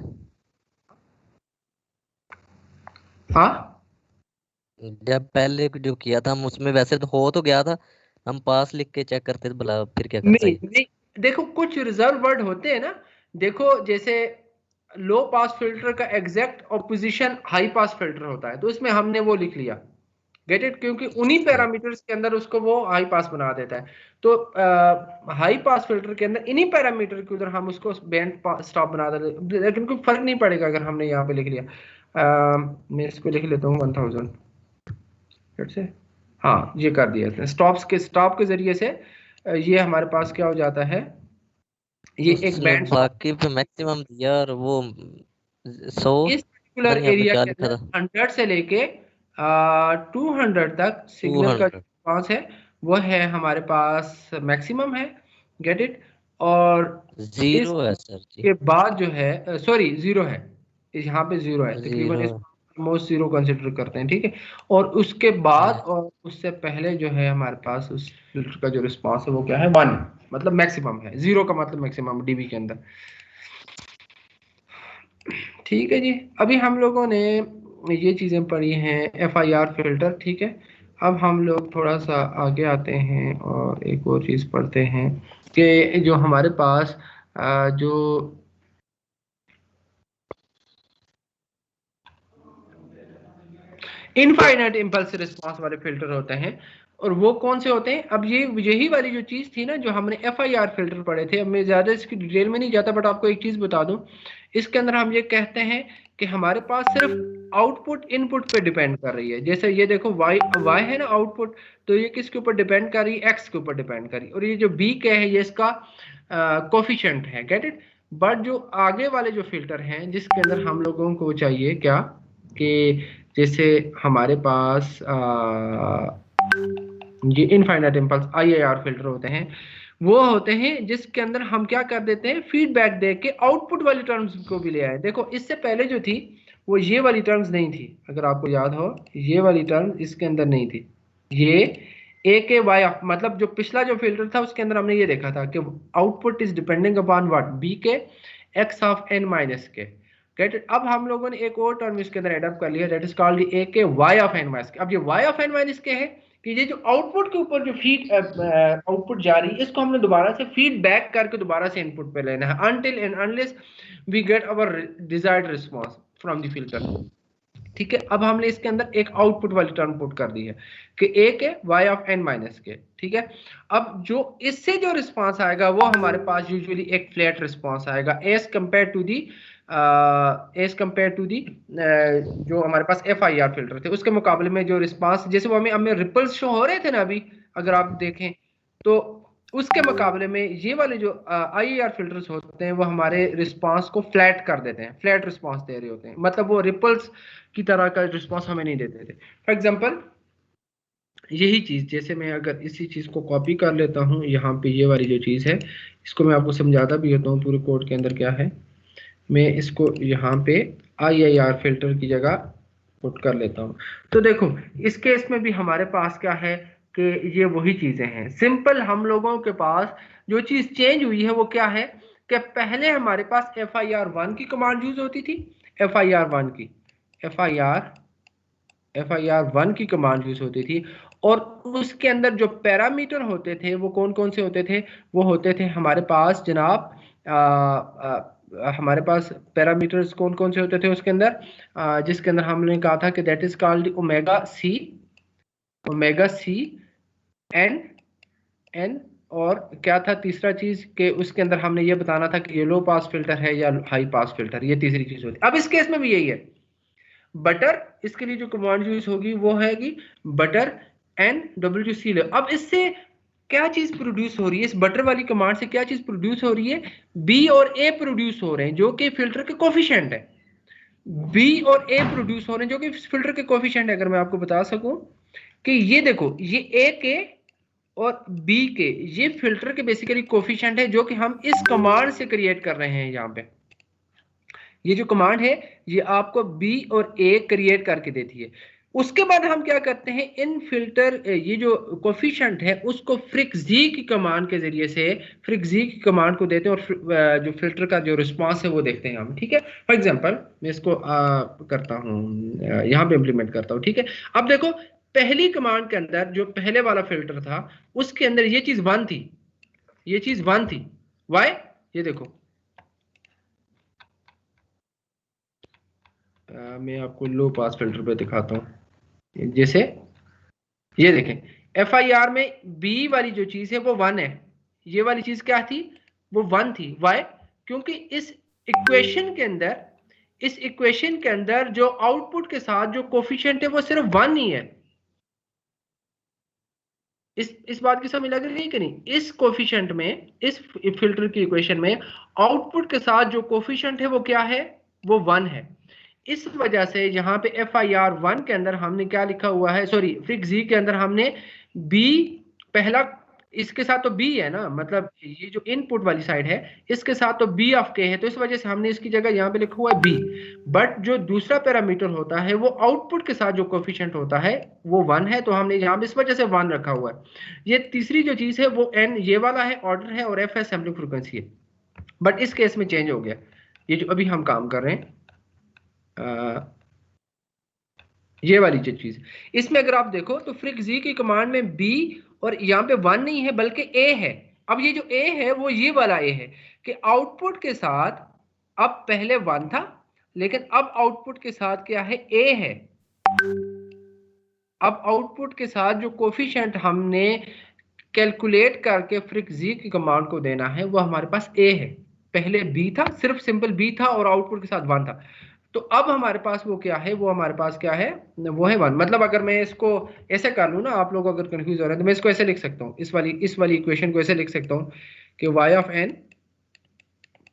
हाँ जब पहले जो किया था हम उसमें वैसे तो हो तो गया था, हम पास लिख के चेक करते थे, भला फिर क्या करता नहीं ही। नहीं, देखो कुछ रिजर्व वर्ड होते हैं ना। देखो जैसे लो पास फिल्टर का exact opposition high pass filter होता है, तो इसमें हमने वो लिख लिया, गेट इट, क्योंकि उन्हीं पैरामीटर्स के अंदर उसको वो हाई पास बना देता है। तो हाई पास फिल्टर के अंदर इन्हीं पैरामीटर के उधर हम उसको बैंड स्टॉप बना देते, लेकिन कोई फर्क नहीं पड़ेगा अगर हमने यहाँ पे लिख लिया। मैं इसको लिख लेता हूँ 1000 फिर से। हाँ ये कर दिया स्टॉप के जरिए से ये हमारे पास क्या हो जाता है, ये एक उस बैंड स्टॉप। बाकी पे मैक्सिमम दिया, और वो 100 इस पता पर्टिकुलर नहीं आपने एरिया क्या के लिखा अंदर था, 100 से लेके 200 तक सिग्नल का 200। रिस्पॉन्स है, वो है हमारे पास मैक्सिमम है, गेट इट। और जीरो है सर जी, इसके बाद जो है सॉरी जीरो है, यहाँ पे जीरो है तकरीबन, जीरो इस मोस्ट जीरो कंसिडर करते हैं, ठीक है। और उसके बाद है। और उससे पहले जो है हमारे पास उस फिल्टर का जो रिस्पॉन्स है वो क्या है, 1, मतलब मैक्सिमम है। जीरो का मतलब मैक्सिमम डीबी के अंदर। ठीक है जी, अभी हम लोगों ने ये चीज़ें पढ़ी हैं FIR फिल्टर, ठीक है। अब हम लोग थोड़ा सा आगे आते हैं और एक और चीज़ पढ़ते हैं कि जो हमारे पास जो इनफाइनाइट इम्पल्स रिस्पांस वाले फिल्टर होते हैं, और वो कौन से होते हैं। अब ये यही वाली जो चीज़ थी ना जो हमने FIR फिल्टर पढ़े थे, अब मैं ज़्यादा इसकी डिटेल में नहीं जाता, बट आपको एक चीज़ बता दूं, इसके अंदर हम ये कहते हैं कि हमारे पास सिर्फ आउटपुट इनपुट पे डिपेंड कर रही है। जैसे ये देखो y है ना आउटपुट, तो ये किसके ऊपर डिपेंड कर रही है, x के ऊपर डिपेंड कर रही है, और ये जो b के है ये इसका कोफिशिएंट है, गेट इट। बट जो आगे वाले जो फिल्टर हैं जिसके अंदर हम लोगों को चाहिए क्या, कि जैसे हमारे पास ये इनफाइनाइट इम्पल्स IIR फिल्टर होते हैं, वो होते हैं जिसके अंदर हम क्या कर देते हैं, फीडबैक दे के आउटपुट वाली टर्म्स को भी ले आए। देखो इससे पहले जो थी वो ये वाली टर्म्स नहीं थी, अगर आपको याद हो ये वाली टर्म इसके अंदर नहीं थी। ये ए के वाई, मतलब जो पिछला जो फिल्टर था उसके अंदर हमने ये देखा था कि output is depending upon what, B K X of N minus K, get it. अब हम लोगों ने एक और टर्म इसके अंदर एडअप कर लिया, दैट इज कॉल्ड ए के वाई ऑफ एन माइनस के। अब ये वाई ऑफ एन माइनस के है कि ये जो आउटपुट के ऊपर जो फीड आउटपुट जा रही है इसको हमने दोबारा से फीडबैक करके दोबारा से इनपुट पे लेना है, until and unless we get our desired response from the filter, ठीक है। अब हमने इसके अंदर एक आउटपुट वाली टर्म पुट कर दी है कि ए के वाई ऑफ एन माइनस के, ठीक है। अब जो इससे जो रिस्पांस आएगा वो हमारे पास यूजुअली एक फ्लैट रिस्पांस आएगा एज कंपेयर टू दी जो हमारे पास FIR फिल्टर थे उसके मुकाबले में जो रिस्पांस, जैसे वो हमें रिपल्स शो हो रहे थे ना अभी, अगर आप देखें तो उसके मुकाबले में ये वाले जो IIR फिल्टर्स होते हैं वो हमारे रिस्पांस को फ्लैट कर देते हैं, फ्लैट रिस्पांस दे रहे होते हैं, मतलब वो रिपल्स की तरह का रिस्पांस हमें नहीं देते थे। फॉर एग्जांपल यही चीज, जैसे मैं अगर इसी चीज को कॉपी कर लेता हूँ, यहाँ पे ये वाली जो चीज है इसको मैं आपको समझाता भी होता हूँ पूरे कोड के अंदर क्या है। मैं इसको यहाँ पे IIR फिल्टर की जगह पुट कर लेता हूँ। तो देखो इस केस में भी हमारे पास क्या है कि ये वही चीजें हैं, सिंपल हम लोगों के पास जो चीज चेंज हुई है वो क्या है कि पहले हमारे पास FIR1 की कमांड यूज होती थी, FIR1 की FIR1 की कमांड यूज होती थी, और उसके अंदर जो पैरामीटर होते थे वो कौन कौन से होते थे, वो होते थे हमारे पास जनाब हमारे पास पैरामीटर्स कौन कौन से होते थे उसके अंदर, जिसके अंदर हमने कहा था कि that is called omega C N, और क्या था तीसरा चीज कि उसके अंदर हमने ये बताना था कि ये लो पास फिल्टर है या हाई पास फिल्टर, ये तीसरी चीज होती है। अब इस केस में भी यही है, बटर इसके लिए जो कमांड यूज होगी वो हैगी बटर NWC ले। अब इससे क्या चीज प्रोड्यूस हो रही है, इस बटर वाली कमांड से क्या चीज प्रोड्यूस हो रही है, बी और ए प्रोड्यूस हो रहे हैं जो कि फिल्टर के कोफिशिएंट है, बी और ए प्रोड्यूस हो रहे हैं जो कि फिल्टर के कोफिशिएंट है। अगर मैं आपको बता सकूं कि ये देखो ये ए के और बी के ये फिल्टर के बेसिकली कोफिशिएंट है जो कि हम इस कमांड से क्रिएट कर रहे हैं यहाँ पे, ये जो कमांड है ये आपको बी और ए क्रिएट करके देती है। उसके बाद हम क्या करते हैं, इन फिल्टर ये जो कोफिशिएंट है उसको फ्रिक्जी की कमांड के जरिए से फ्रिक्जी की कमांड को देते हैं और जो फिल्टर का जो रिस्पांस है वो देखते हैं हम। ठीक है, फॉर एग्जांपल मैं इसको करता हूँ, यहाँ पे इम्प्लीमेंट करता हूँ। ठीक है, अब देखो पहली कमांड के अंदर जो पहले वाला फिल्टर था उसके अंदर ये चीज 1 थी, ये चीज 1 थी। वाई, ये देखो मैं आपको लो पास फिल्टर पे दिखाता हूँ। जैसे ये देखें FIR में बी वाली जो चीज है वो 1 है, ये वाली चीज क्या थी, वो 1 थी। वाई, क्योंकि इस इक्वेशन के अंदर, इस इक्वेशन के अंदर जो आउटपुट के साथ जो कोफिशिएंट है वो सिर्फ 1 ही है। इस बात की समझ लग रही है कि नहीं? इस कोफिशिएंट में, इस फिल्टर की इक्वेशन में आउटपुट के साथ जो कोफिशिएंट है वो क्या है, वो 1 है। इस वजह से यहाँ पे FIR 1 के अंदर हमने क्या लिखा हुआ है, सॉरी फ्रिक्जी के अंदर हमने B पहला, इसके साथ तो B है ना, मतलब ये जो इनपुट वाली साइड है इसके साथ तो B ऑफ K है, तो इस वजह से हमने इसकी जगह यहाँ पे लिखा हुआ है B। बट जो दूसरा पैरामीटर होता है वो आउटपुट के साथ जो कोफिशिएंट होता है वो 1 है, तो हमने यहाँ पे इस वजह से 1 रखा हुआ है। ये तीसरी जो चीज है वो N ये वाला है, ऑर्डर है, और F है सैंपलिंग फ्रीक्वेंसी है। बट इस केस में चेंज हो गया, ये जो अभी हम काम कर रहे हैं ये वाली जो चीज, इसमें अगर आप देखो तो फ्रिक्जी की कमांड में B और यहाँ पे 1 नहीं है बल्कि A है। अब ये जो A है वो ये वाला A है कि आउटपुट के साथ, अब पहले 1 था लेकिन अब आउटपुट के साथ क्या है, A है। अब आउटपुट के साथ जो कोफिशिएंट हमने कैलकुलेट करके फ्रिक्जी की कमांड को देना है वो हमारे पास A है। पहले B था, सिर्फ सिंपल B था और आउटपुट के साथ 1 था। तो अब हमारे पास वो क्या है, वो हमारे पास क्या है, वो है 1। मतलब अगर मैं इसको ऐसे कर लूँ ना, आप लोग अगर कंफ्यूज हो रहे हैं तो मैं इसको ऐसे लिख सकता हूँ, इस वाली इक्वेशन को ऐसे लिख सकता हूँ कि y ऑफ n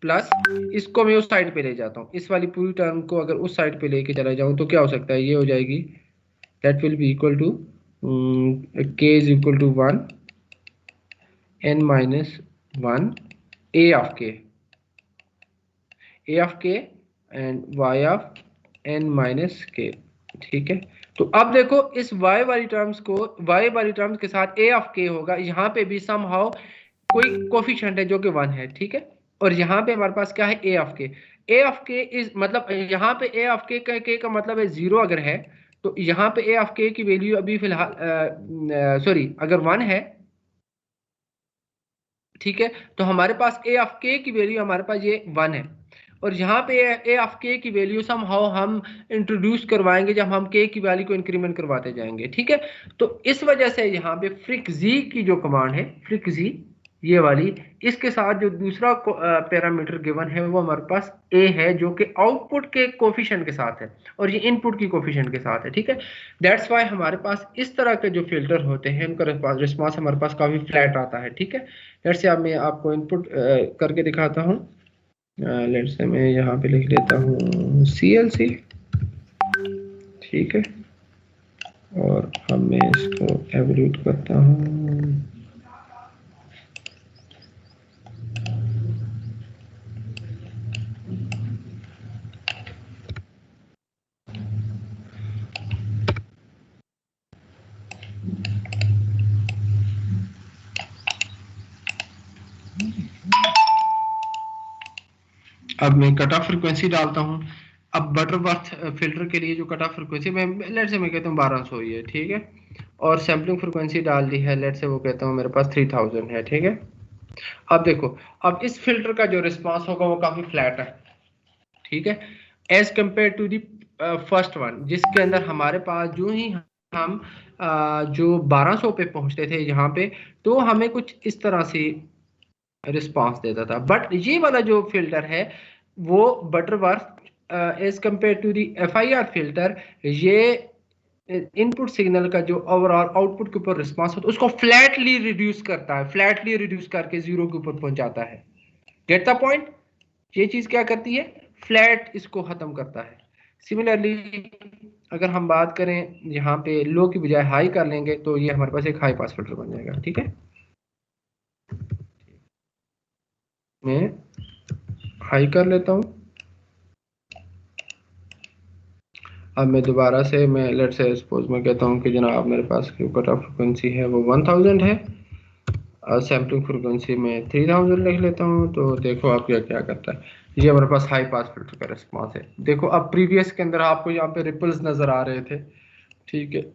प्लस, इसको मैं उस साइड पे ले जाता हूँ, इस वाली पूरी टर्म को अगर उस साइड पे लेके चला जाऊँ तो क्या हो सकता है, ये हो जाएगी that will be equal to k is equal to 1 n minus 1 a of k and y of n minus k। ठीक है, तो अब देखो इस y वाली टर्म्स को, y वाली टर्म्स के साथ a ऑफ k होगा, यहाँ पे भी समहाउ कोई कोफिशिएंट है जो कि 1 है। ठीक है, और यहाँ पे हमारे पास क्या है, a ऑफ k इज, मतलब यहाँ पे a ऑफ k का मतलब है 0 अगर है, तो यहाँ पे a ऑफ k की वैल्यू अभी फिलहाल सॉरी अगर 1 है, ठीक है, तो हमारे पास a ऑफ k की वैल्यू हमारे पास ये 1 है, और यहाँ पे a ऑफ k की वैल्यू समहाउ हम इंट्रोड्यूस करवाएंगे जब हम k की वैल्यू को इंक्रीमेंट करवाते जाएंगे। ठीक है, तो इस वजह से यहाँ पे फ्रिक्जी की जो कमांड है, फ्रिक्जी ये वाली, इसके साथ जो दूसरा पैरामीटर गिवन है वो हमारे पास a है जो कि आउटपुट के कोफिशिएंट के साथ है और ये इनपुट की कोफिशिएंट के साथ है। ठीक है, दैट्स वाई हमारे पास इस तरह के जो फिल्टर होते हैं उनका रिस्पांस हमारे पास काफी फ्लैट आता है। ठीक है, लेट्स से अब मैं आपको इनपुट करके दिखाता हूँ। लेट्स से मैं यहाँ पे लिख लेता हूँ CLC। ठीक है, और अब मैं इसको एवोल्यूट करता हूँ। अब मैं कट ऑफ फ्रिक्वेंसी डालता हूँ। अब बटरवर्थ फिल्टर के लिए जो कट ऑफ फ्रिक्वेंसी मैं लेट से मैं कहता हूँ 1200 ही है। ठीक है, और सैम्पलिंग फ्रिक्वेंसी डाल दी है, लेट से वो कहता हूँ मेरे पास 3000 है। ठीक है, अब देखो अब इस फिल्टर का जो रिस्पांस होगा वो काफी फ्लैट है। ठीक है, as compare to the first one जिसके अंदर हमारे पास जो ही हम जो 1200 पे पहुंचते थे यहाँ पे, तो हमें कुछ इस तरह से रिस्पांस देता था। बट ये वाला जो फिल्टर है वो Butterworth as compare to the FIR filter, ये इनपुट सिग्नल का जो ओवरऑल आउटपुट के ऊपर रिस्पांस होता है उसको फ्लैटली रिड्यूस करता है, फ्लैटली रिड्यूस करके 0 के ऊपर पहुंचाता है। Get the point? ये चीज क्या करती है, फ्लैट इसको खत्म करता है। सिमिलरली अगर हम बात करें यहाँ पे लो की बजाय हाई कर लेंगे तो ये हमारे पास एक हाई पास फिल्टर बन जाएगा। ठीक है, मैं हाई कर लेता हूँ। अब मैं दोबारा से मैं लेट्स से सपोज मैं कहता हूँ कि जनाब मेरे पास जो कट ऑफ फ्रिक्वेंसी है वो 1000 है और सैम्पलिंग फ्रिक्वेंसी में 3000 लिख लेता हूँ। तो देखो आप क्या क्या करता है, ये हमारे पास हाई पास फिल्टर का रिस्पॉन्स है। देखो अब प्रीवियस के अंदर आपको यहाँ पे रिपल्स नजर आ रहे थे, ठीक है,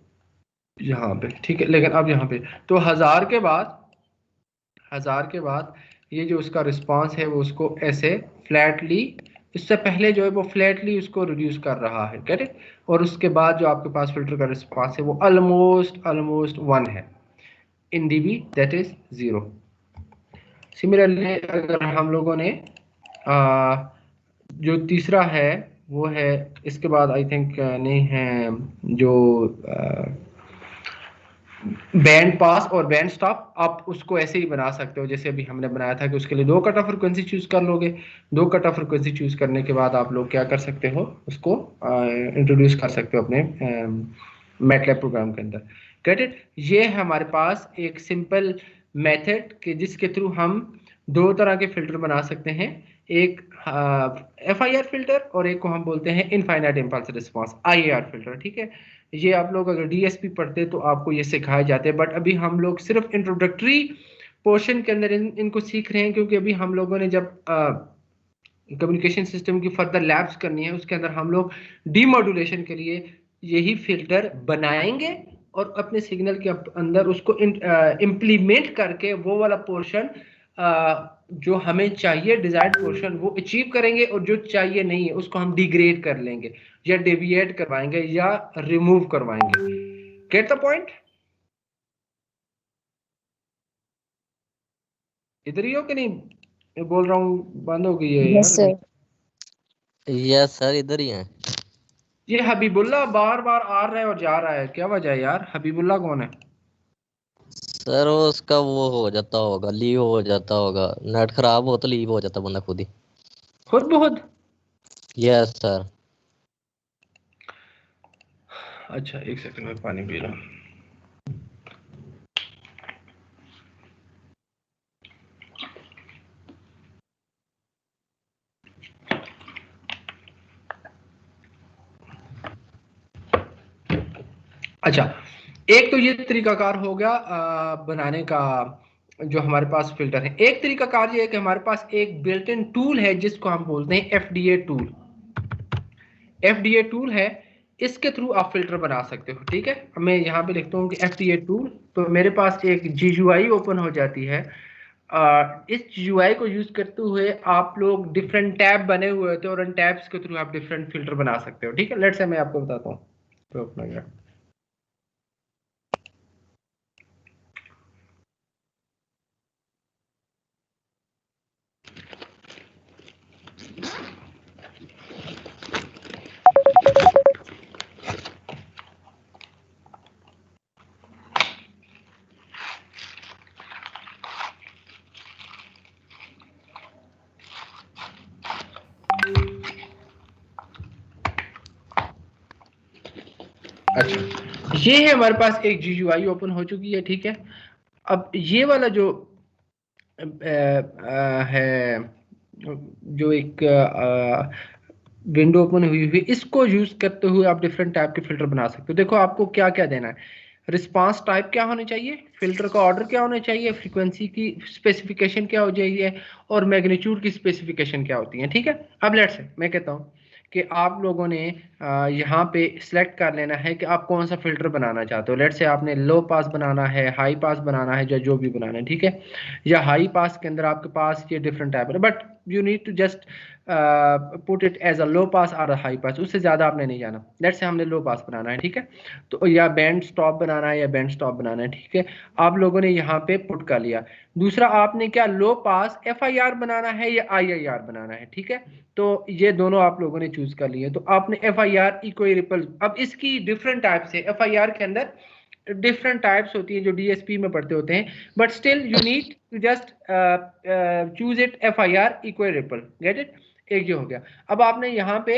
यहाँ पे, ठीक है, लेकिन अब यहाँ पे तो 1000 के बाद ये जो उसका रिस्पॉन्स है वो उसको ऐसे फ्लैटली, इससे पहले जो है वो फ्लैटली उसको रिड्यूस कर रहा है, गेट इट, और उसके बाद जो आपके पास फिल्टर का रिस्पॉन्स है वो ऑलमोस्ट 1 है, इन डीबी दैट इज 0। सिमिलरली अगर हम लोगों ने जो तीसरा है वो है, इसके बाद आई थिंक नहीं है, जो बैंड पास और बैंड स्टॉप, आप उसको ऐसे ही बना सकते हो जैसे अभी हमने बनाया था कि उसके लिए 2 कट ऑफ फ्रिक्वेंसी चूज कर लोगे। 2 कट ऑफ फ्रिक्वेंसी चूज करने के बाद आप लोग क्या कर सकते हो, उसको इंट्रोड्यूस कर सकते हो अपने मैटलैब प्रोग्राम के अंदर, गेट इट। ये है हमारे पास एक सिंपल मेथड कि जिसके थ्रू हम 2 तरह के फिल्टर बना सकते हैं, एक FIR फिल्टर और एक को हम बोलते हैं infinite impulse response, IAR filter, ठीक है। ये आप लोग अगर DSP पढ़ते तो आपको ये सिखाए जाते हैं, बट अभी हम लोग सिर्फ इंट्रोडक्टरी पोर्शन के अंदर इनको सीख रहे हैं, क्योंकि अभी हम लोगों ने जब कम्युनिकेशन सिस्टम की फर्दर लैब्स करनी है उसके अंदर हम लोग डीमॉड्यूलेशन के लिए यही फिल्टर बनाएंगे और अपने सिग्नल के अंदर उसको इम्प्लीमेंट करके वो वाला पोर्शन जो हमें चाहिए डिजायर्ड पोर्शन वो अचीव करेंगे, और जो चाहिए नहीं है उसको हम डिग्रेड कर लेंगे या डेविएट करवाएंगे या रिमूव करवाएंगे। Get the point? इधर ही हो कि नहीं? मैं बोल रहा हूँ बंद हो गई है यार। यस सर, इधर ही है। ये हबीबुल्ला बार बार आ रहा है और जा रहा है, क्या वजह है यार? हबीबुल्ला कौन है? सर उसका वो हो जाता होगा, लीव हो जाता होगा, नेट खराब हो तो लीव हो जाता बंदा खुद ही। खुद बहुत? Yes sir. अच्छा एक सेकंड में पानी पी रहा हूँ। अच्छा, एक तो ये तरीकाकार हो गया बनाने का जो हमारे पास फिल्टर है। एक तरीकाकार ये है कि हमारे पास एक बिल्ट इन टूल है जिसको हम बोलते हैं FDA टूल। FDA टूल है, इसके थ्रू आप फिल्टर बना सकते हो, ठीक है। मैं यहाँ पे लिखता हूँ कि FDA टूल, तो मेरे पास एक GUI ओपन हो जाती है। इस GUI को यूज करते हुए आप लोग डिफरेंट टैब बने हुए होते हैं और उन टैब्स के थ्रू आप डिफरेंट फिल्टर बना सकते हो, ठीक है। लेट्स से मैं आपको बताता हूँ तो अपना अच्छा, ये है हमारे पास एक GUI ओपन हो चुकी है, ठीक है। अब ये वाला जो है, जो एक विंडो ओपन हुई हुई, इसको यूज करते हुए आप डिफरेंट टाइप के फिल्टर बना सकते हो। देखो आपको क्या क्या देना है, रिस्पांस टाइप क्या होने चाहिए, फिल्टर का ऑर्डर क्या होना चाहिए, फ्रीक्वेंसी की स्पेसिफिकेशन क्या हो जाइए, और मैग्नीट्यूड की स्पेसिफिकेशन क्या होती है, ठीक है। अब लेट्स से मैं कहता हूँ कि आप लोगों ने यहाँ पे सिलेक्ट कर लेना है कि आप कौन सा फिल्टर बनाना चाहते हो। लेट्स से आपने लो पास बनाना है, हाई पास बनाना है, या जो भी बनाना है, ठीक है। या हाई पास के अंदर आपके पास ये डिफरेंट टाइप है, but you need to just put it as a low pass और हाई पास, उससे ज्यादा आपने नहीं जाना। लेट्स से हमने लो पास बनाना है, ठीक है, तो या बैंड स्टॉप बनाना है या बैंड स्टॉप बनाना है, ठीक है। आप लोगों ने यहाँ पे पुट कर लिया। दूसरा आपने क्या, लो पास FIR बनाना है या IIR बनाना है, ठीक है। तो ये दोनों आप लोगों ने चूज कर लिए। तो आपने FIR इक्वल रिपल, अब इसकी डिफरेंट टाइप से FIR के अंदर डिफरेंट टाइप्स होती है जो DSP में पढ़ते होते हैं, but still you need to just choose it FIR equal ripple, get it. एक ये हो गया। अब आपने यहाँ पे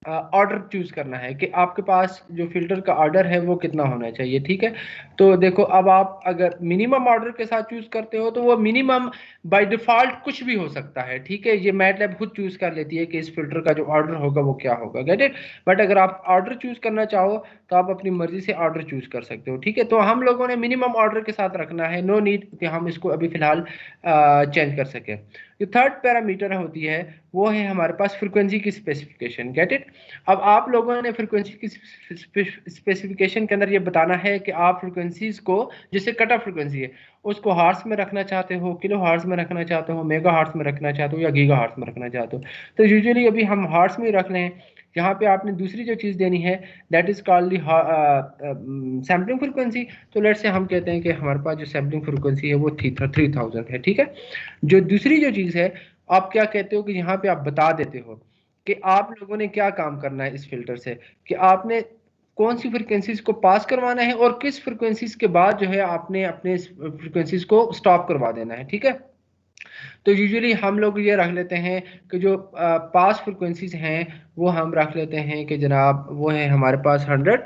ऑर्डर चूज करना है कि आपके पास जो फिल्टर का ऑर्डर है वो कितना होना चाहिए, ठीक है। तो देखो अब आप अगर मिनिमम ऑर्डर के साथ चूज करते हो तो वो मिनिमम बाय डिफॉल्ट कुछ भी हो सकता है, ठीक है। ये मैटलैब खुद चूज कर लेती है कि इस फिल्टर का जो ऑर्डर होगा वो क्या होगा, गेट इट। बट अगर आप ऑर्डर चूज करना चाहो तो आप अपनी मर्जी से ऑर्डर चूज कर सकते हो, ठीक है। तो हम लोगों ने मिनिमम ऑर्डर के साथ रखना है, नो नीड कि हम इसको अभी फिलहाल चेंज कर सकें। जो थर्ड पैरामीटर होती है वो है हमारे पास फ्रीक्वेंसी की स्पेसिफिकेशन, गेट इट। अब आप लोगों ने फ्रीक्वेंसी की स्पेसिफिकेशन के अंदर ये बताना है कि आप फ्रीक्वेंसीज को, जैसे कट ऑफ फ्रीक्वेंसी है, उसको हार्ट्स में रखना चाहते हो, किलो हार्ट्स में रखना चाहते हो, मेगा हार्ट्स में रखना चाहते हो या गीगा हार्ट्स में रखना चाहते हो। तो यूजुअली अभी हम हार्ट्स में ही रख लें। यहाँ पे आपने दूसरी जो चीज़ देनी है that is called sampling frequency. तो लेट्स से हम कहते हैं कि हमारे पास जो सैम्पलिंग फ्रीक्वेंसी है वो 3000 है, ठीक है। जो दूसरी जो चीज़ है, आप क्या कहते हो कि यहाँ पे आप बता देते हो कि आप लोगों ने क्या काम करना है इस फिल्टर से, कि आपने कौन सी फ्रीक्वेंसीज को पास करवाना है और किस फ्रीक्वेंसीज के बाद जो है आपने अपने फ्रीक्वेंसीज को स्टॉप करवा देना है, ठीक है। तो यूजुअली हम लोग ये रख लेते हैं कि जो पास फ्रीक्वेंसीज हैं वो हम रख लेते हैं कि जनाब वो है हमारे पास 100,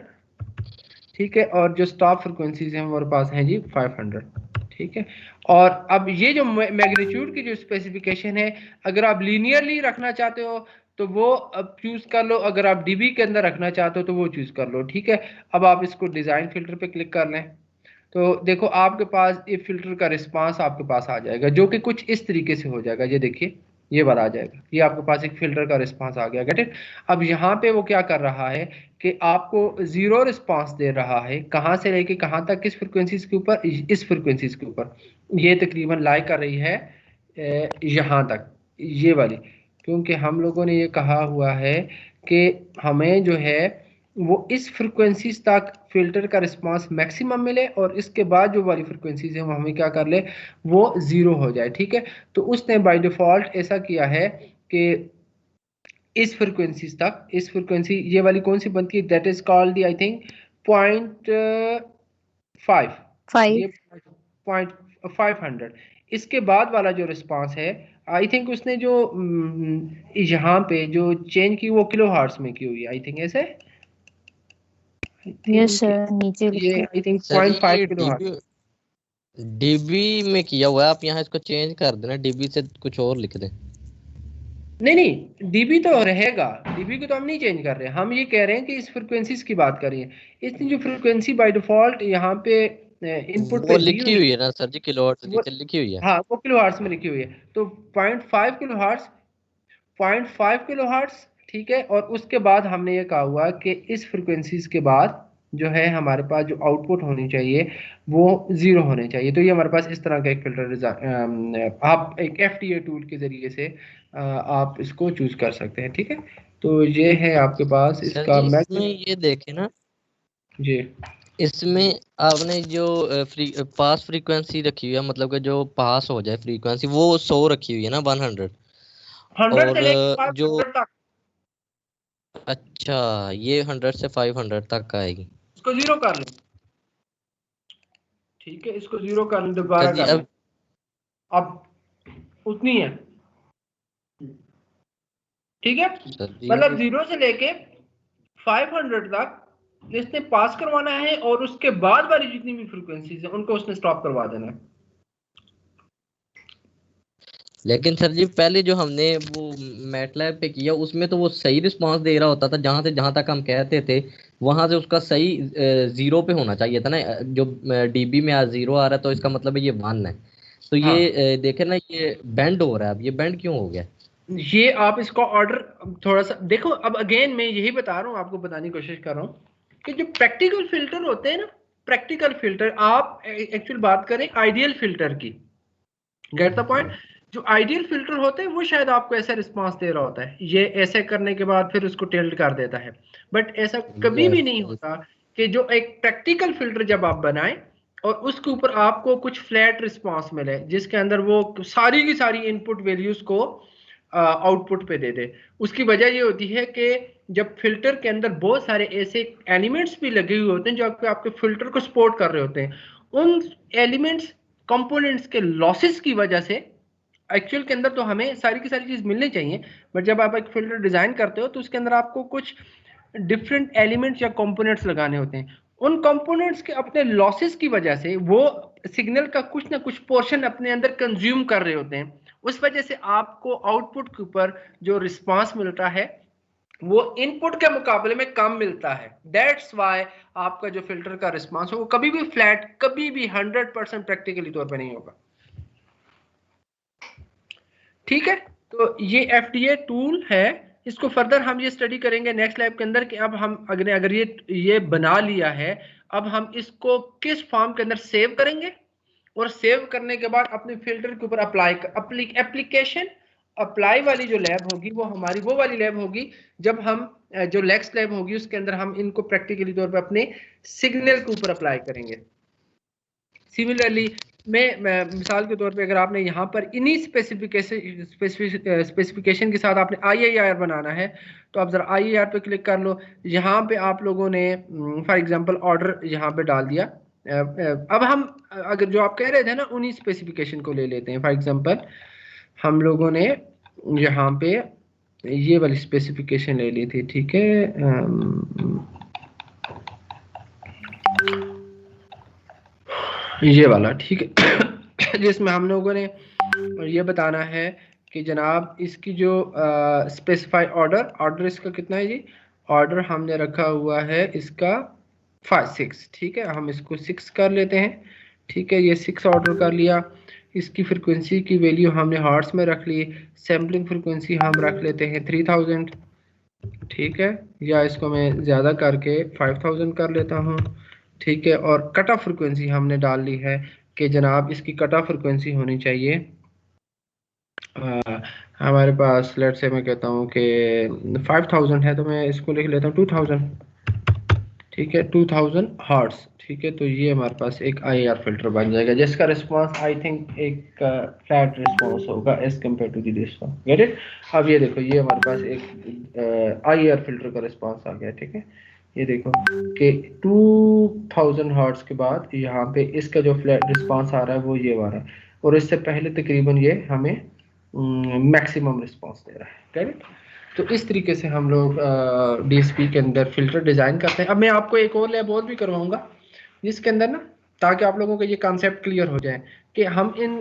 ठीक है। और जो स्टॉप फ्रीक्वेंसीज हैं हमारे पास हैं जी 500, ठीक है। और अब ये जो मैग्नीट्यूड की जो स्पेसिफिकेशन है, अगर आप लीनियरली रखना चाहते हो तो वो अब चूज कर लो, अगर आप डीबी के अंदर रखना चाहते हो तो वो चूज कर लो, ठीक है। अब आप इसको डिजाइन फिल्टर पे क्लिक कर लें तो देखो आपके पास ये फिल्टर का रिस्पांस आपके पास आ जाएगा, जो कि कुछ इस तरीके से हो जाएगा। ये देखिए ये वाला आ जाएगा, ये आपके पास एक फिल्टर का रिस्पांस आ गया, गेट इट। अब यहाँ पे वो क्या कर रहा है कि आपको जीरो रिस्पांस दे रहा है, कहाँ से लेके कहाँ तक, किस फ्रिक्वेंसीज के ऊपर, इस फ्रिक्वेंसीज के ऊपर। ये तकरीबन लाई कर रही है यहाँ तक, ये वाली, क्योंकि हम लोगों ने ये कहा हुआ है कि हमें जो है वो इस फ्रिक्वेंसीज तक फिल्टर का रिस्पांस मैक्सिमम मिले और इसके बाद जो वाली फ्रिक्वेंसीज है वो हमें क्या कर ले, वो जीरो हो जाए, ठीक है। तो उसने बाय डिफॉल्ट ऐसा किया है कि इस फ्रिक्वेंसीज तक, इस फ्रिक्वेंसी ये वाली कौन सी बनती है, that is called the I think 0.5, ये 500। इसके बाद वाला जो रिस्पांस है आई थिंक उसने जो यहाँ पे जो चेंज की वो किलो हार्ट्स में की हुई है, आई थिंक ऐसे, यस सर, नीचे ये आई थिंक सर 0.5 ये किलो हार्ट्स। डीबी में किया हुआ है, आप यहाँ इसको चेंज कर देना, डीबी से कुछ और लिख दें। नहीं डीबी तो रहेगा, डीबी को तो हम नहीं चेंज कर रहे हैं, हम ये कह रहे हैं कि इस फ्रिक्वेंसीज की बात कर रही है। इसने जो फ्रिक्वेंसी बाय डिफॉल्ट यहाँ पे इनपुट वो पे दी लिखी हुई हुई है ना सर जी, किलोवाट वो, लिखी हुई है। हाँ वो किलो हार्ट्स में लिखी हुई है। तो 0.5 किलो हार्ट्स, 0.5 किलो हार्ट्स, ठीक है। और उसके बाद हमने ये कहा हुआ कि इस फ्रिक्वेंसीज के बाद जो है हमारे पास जो आउटपुट होनी चाहिए वो जीरो होने चाहिए। तो ये हमारे पास इस तरह का एक फिल्टर, आप एक FTA टूल के जरिए से आप इसको चूज कर सकते हैं, ठीक है। तो ये है आपके पास सर इसका जी इसमें मैक्सिमम ये देखे ना, जी। इसमें आपने जो पास फ्रीक्वेंसी रखी हुई है, मतलब कि जो पास हो जाए फ्रीक्वेंसी, वो 100 रखी हुई है ना, 100। 100 से और लेके जो 500 तक, अच्छा ये 100 से 500 तक आएगी। इसको जीरो कर लें, ठीक है। इसको जीरो कर लें, सर दोबारा जी कर लें, अब उतनी है, ठीक है। सर जी मतलब 0 से लेके 500 तक इसने पास करवाना है और उसके बाद वाली जितनी भी फ्रीक्वेंसीज है उनको उसने स्टॉप करवा देना है। लेकिन सर जी पहले जो हमने वो मैटलैब पे किया उसमें तो वो सही रिस्पांस दे रहा होता था, जहां से जहां तक हम कहते थे वहां से उसका सही 0 पे होना चाहिए था ना। जो डीबी में आज 0 आ रहा है तो इसका मतलब है ये 1 है। तो हाँ, ये देखे ना, ये बेंड हो रहा है। अब ये बेंड क्यों हो गया? ये आप इसको ऑर्डर थोड़ा सा देखो। अब अगेन मैं यही बता रहा हूँ, आपको बताने की कोशिश कर रहा हूँ कि जो प्रैक्टिकल फिल्टर होते हैं ना, प्रैक्टिकल फिल्टर, आप एक्चुअल बात करें आइडियल फिल्टर की, गेट द पॉइंट। जो आइडियल फिल्टर होते हैं वो शायद आपको ऐसा रिस्पांस दे रहा होता है, ये ऐसे करने के बाद फिर उसको टिल्ट कर देता है। बट ऐसा कभी भी नहीं होता कि जो एक प्रैक्टिकल फिल्टर जब आप बनाएं और उसके ऊपर आपको कुछ फ्लैट रिस्पांस मिले जिसके अंदर वो सारी की सारी इनपुट वैल्यूज को आउटपुट पे दे दे। उसकी वजह ये होती है कि जब फिल्टर के अंदर बहुत सारे ऐसे एलिमेंट्स भी लगे हुए होते हैं जो आपके फिल्टर को सपोर्ट कर रहे होते हैं, उन एलिमेंट्स कंपोनेंट्स के लॉसेस की वजह से एक्चुअल के अंदर तो हमें सारी की सारी चीज़ मिलनी चाहिए, बट जब आप एक फिल्टर डिज़ाइन करते हो तो उसके अंदर आपको कुछ डिफरेंट एलिमेंट्स या कंपोनेंट्स लगाने होते हैं। उन कंपोनेंट्स के अपने लॉसेस की वजह से वो सिग्नल का कुछ ना कुछ पोर्शन अपने अंदर कंज्यूम कर रहे होते हैं, उस वजह से आपको आउटपुट के ऊपर जो रिस्पांस मिलता है वो इनपुट के मुकाबले में कम मिलता है। दैट्स वाई आपका जो फिल्टर का रिस्पांस हो वो कभी भी फ्लैट, कभी भी 100% प्रैक्टिकली तौर पे नहीं होगा। ठीक है, तो ये FDA टूल है, इसको फर्दर हम ये स्टडी करेंगे नेक्स्ट लैब के अंदर कि अब हम अगर ये बना लिया है, अब हम इसको किस फॉर्म के अंदर सेव करेंगे, और सेव करने के बाद अपने फिल्टर के ऊपर एप्लीकेशन अप्लाई वाली जो लैब होगी वो हमारी वो वाली लैब होगी जब हम जो नेक्स्ट लैब होगी उसके अंदर हम इनको प्रैक्टिकली तौर पे अपने सिग्नल के ऊपर अप्लाई करेंगे। सिमिलरली मैं मिसाल के तौर पे अगर आपने यहाँ पर इन्हीं स्पेसिफिकेशन के साथ आपने IIR बनाना है तो आप जरा IIR पे क्लिक कर लो। यहाँ पे आप लोगों ने फॉर एग्जांपल ऑर्डर यहाँ पे डाल दिया। अब हम अगर जो आप कह रहे थे ना उन्हीं स्पेसिफिकेशन को ले लेते हैं। फॉर एग्जांपल हम लोगों ने यहाँ पे ये वाली स्पेसिफिकेशन ले ली थी, ठीक है। ये वाला, ठीक है जिसमें हम लोगों ने ये बताना है कि जनाब इसकी जो स्पेसिफाई ऑर्डर इसका कितना है जी, ऑर्डर हमने रखा हुआ है इसका 6, ठीक है। हम इसको 6 कर लेते हैं, ठीक है। ये 6 ऑर्डर कर लिया। इसकी फ्रिक्वेंसी की वैल्यू हमने हर्ट्ज में रख ली। सैम्पलिंग फ्रिक्वेंसी हम रख लेते हैं 3000, ठीक है, या इसको मैं ज़्यादा करके 5000 कर लेता हूँ, ठीक है। और कट ऑफ फ्रिक्वेंसी हमने डाल ली है कि जनाब इसकी कट ऑफ फ्रिक्वेंसी होनी चाहिए हमारे पास, लेट्स से मैं कहता हूँ कि 5000 है तो मैं इसको लिख लेता हूँ 2000, ठीक है, 2000 हर्ट्ज, ठीक है। तो ये हमारे पास एक IIR फिल्टर बन जाएगा जिसका रिस्पांस आई थिंक एक फ्लैट रिस्पांस होगा as compare to the response. Get it. अब ये देखो ये हमारे पास एक IIR फिल्टर का रिस्पांस आ गया, ठीक है। ये देखो कि 2000 हर्ट्ज के बाद यहाँ पे इसका जो फ्लैट रिस्पांस आ रहा है वो ये आ रहा है, और इससे पहले तकरीबन ये हमें मैक्सिमम रिस्पांस दे रहा है। करेक्ट। तो इस तरीके से हम लोग DSP के अंदर फिल्टर डिज़ाइन करते हैं। अब मैं आपको एक और लैब और भी करवाऊंगा जिसके अंदर ना, ताकि आप लोगों को ये कॉन्सेप्ट क्लियर हो जाए कि हम इन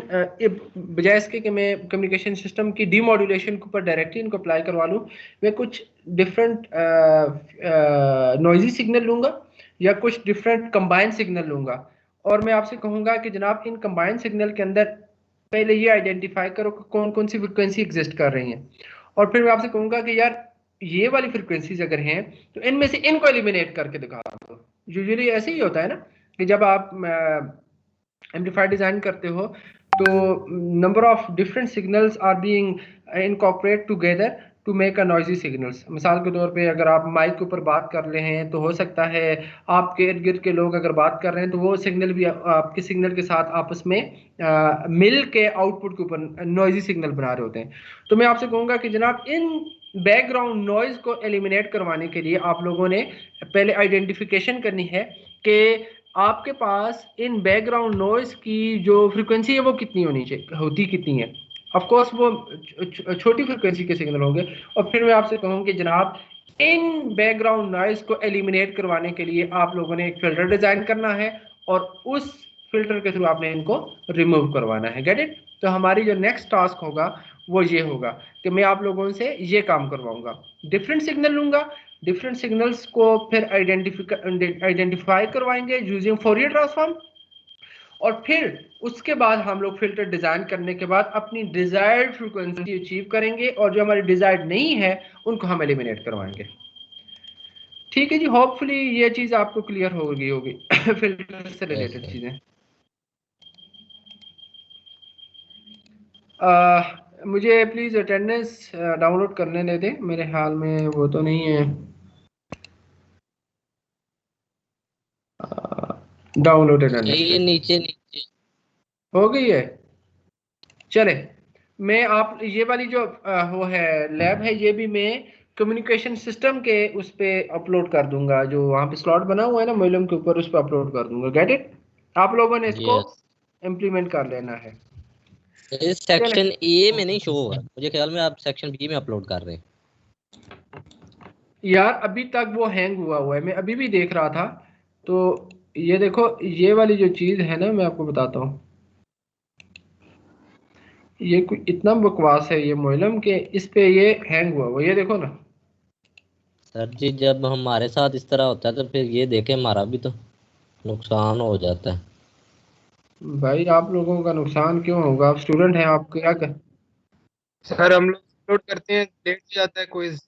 बजाय इसके कि मैं कम्युनिकेशन सिस्टम की डीमॉड्यूलेशन के ऊपर डायरेक्टली इनको अप्लाई करवा लूँ, मैं कुछ डिफरेंट नॉइजी सिग्नल लूँगा या कुछ डिफरेंट कंबाइन सिग्नल लूँगा, और मैं आपसे कहूँगा कि जनाब इन कंबाइन सिग्नल के अंदर पहले ये आइडेंटिफाई करो कि कौन कौन सी फ्रिक्वेंसी एग्जिस्ट कर रही हैं, और फिर मैं आपसे कहूँगा कि यार ये वाली फ्रिक्वेंसीज अगर हैं तो इनमें से इनको एलिमिनेट करके दिखा दो। यूजुअली ऐसे ही होता है ना कि जब आप एम्पलीफायर डिजाइन करते हो तो number of different signals are being incorporate together to make a noisy signals. मिसाल के तौर पे अगर आप माइक के ऊपर बात कर रहे हैं तो हो सकता है आपके इर्द गिर्द के लोग अगर बात कर रहे हैं तो वो सिग्नल भी आपके सिग्नल के साथ आपस में मिल के आउटपुट के ऊपर नॉइजी सिग्नल बना रहे होते हैं। तो मैं आपसे कहूँगा कि जनाब इन बैकग्राउंड नॉइज को एलिमिनेट करवाने के लिए आप लोगों ने पहले आइडेंटिफिकेशन करनी है कि आपके पास इन बैकग्राउंड नॉइज की जो फ्रिक्वेंसी है वो कितनी होनी चाहिए, होती कितनी है। ऑफ कोर्स वो छोटी फ्रिक्वेंसी के सिग्नल होंगे। और फिर मैं आपसे कहूँ कि जनाब इन बैकग्राउंड नॉइज को एलिमिनेट करवाने के लिए आप लोगों ने एक फिल्टर डिजाइन करना है और उस फिल्टर के थ्रू आपने इनको रिमूव करवाना है। Get it. तो हमारी जो नेक्स्ट टास्क होगा वो ये होगा कि मैं आप लोगों से ये काम करवाऊंगा, डिफरेंट सिग्नल लूंगा, डिफरेंट सिग्नल्स को फिर आइडेंटिफाई करवाएंगे यूजिंग फोरियर ट्रांसफॉर्म, और फिर उसके बाद हम लोग फिल्टर डिजाइन करने के बाद अपनी डिजायर्ड फ्रीक्वेंसी अचीव करेंगे, और जो हमारी डिजायर्ड नहीं है उनको हम एलिमिनेट करवाएंगे। ठीक है जी, होपफुली ये चीज आपको क्लियर हो गई होगी फिल्टर से रिलेटेड चीजें। मुझे प्लीज अटेंडेंस डाउनलोड करने दे दें, मेरे ख्याल में वो तो नहीं है डाउनलोड अटेंडेंस। ये नीचे हो गई है। चले मैं आप ये वाली जो वो है लैब है ये भी मैं कम्युनिकेशन सिस्टम के उस पे अपलोड कर दूंगा, जो वहाँ पे स्लॉट बना हुआ है ना मोइलम के ऊपर, उस पे अपलोड कर दूंगा। Get it. आप लोगों ने इसको इम्प्लीमेंट कर लेना है। इस सेक्शन ए में नहीं शो हो रहा, मुझे ख्याल में आप सेक्शन बी में अपलोड कर रहे हैं। यार अभी तक वो हैंग हुआ है, मैं अभी भी देख रहा था। तो ये देखो, ये वाली जो चीज है ना, मैं आपको बताता हूँ, ये कोई इतना बकवास है ये मोइलम के, इस पे ये हैंग हुआ ये देखो ना। सर जी जब हमारे साथ इस तरह होता है तो फिर ये देखें हमारा भी तो नुकसान हो जाता है। भाई आप लोगों का नुकसान क्यों होगा, आप स्टूडेंट हैं, आप क्या कर। सर हम लोग अपलोड करते हैं, लेट हो जाता है क्विज।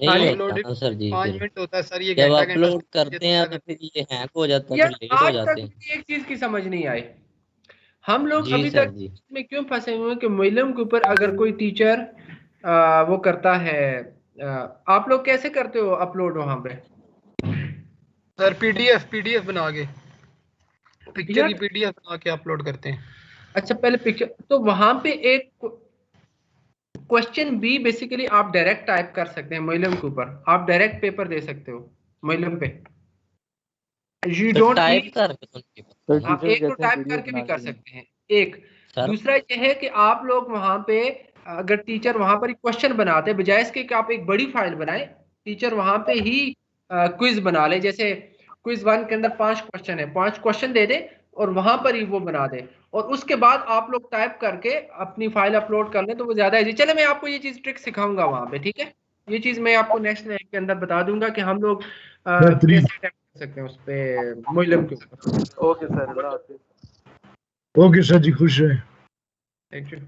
नहीं टाइम होता लोडेड ना सर जी, 5 फिर मिनट होता है सर, ये जब घंटा अपलोड करते हैं तो फिर ये हैंग हो जाता है, यार फिर लेट हो आज जाते तक हैं। मुझे एक चीज की समझ नहीं आई, हम लोग जी अभी सर तक जी। में क्यों फंसे हुए हैं कि मोइलम के ऊपर अगर कोई टीचर वो करता है, आप लोग कैसे करते हो अपलोड वहां पे? सर पीडीएफ बना के, पिक्चर की यार पीडीएफ बना के अपलोड करते हैं। अच्छा, पहले पिक्चर तो वहां पे एक क्वेश्चन बी बेसिकली आप डायरेक्ट टाइप कर सकते हैं मोइलम के ऊपर, आप डायरेक्ट पेपर दे सकते हो मोइलम पे, you sir don't type need. करके तो नहीं सर पता ना। हाँ, टीचर एक तो कहते हैं टाइप पीडीएफ करके भी बना कर के दें। सकते हैं एक। सर दूसरा ये है कि आप लोग वहां पे अगर टीचर वहां पर क्वेश्चन बनाते हैं, बजाय इसके कि आप एक बड़ी फाइल बनाएं, टीचर वहां पे ही क्विज बना ले। जैसे क्विज 1 के अंदर 5 क्वेश्चन है, 5 क्वेश्चन दे दे और वहां पर ही वो बना दे, और उसके बाद आप लोग टाइप करके अपनी फाइल अपलोड कर लें, तो वो ज्यादा इजी। चले मैं आपको ये चीज ट्रिक सिखाऊंगा वहां पे, ठीक है? ये चीज मैं आपको नेक्स्ट के अंदर बता दूंगा कि हम लोग कैसे टाइप कर सकते हैं उस पे मोइलम के ऊपर। ओके सर, अल्लाह हाफिज। ओके सर जी, खुश रहे। Thank you.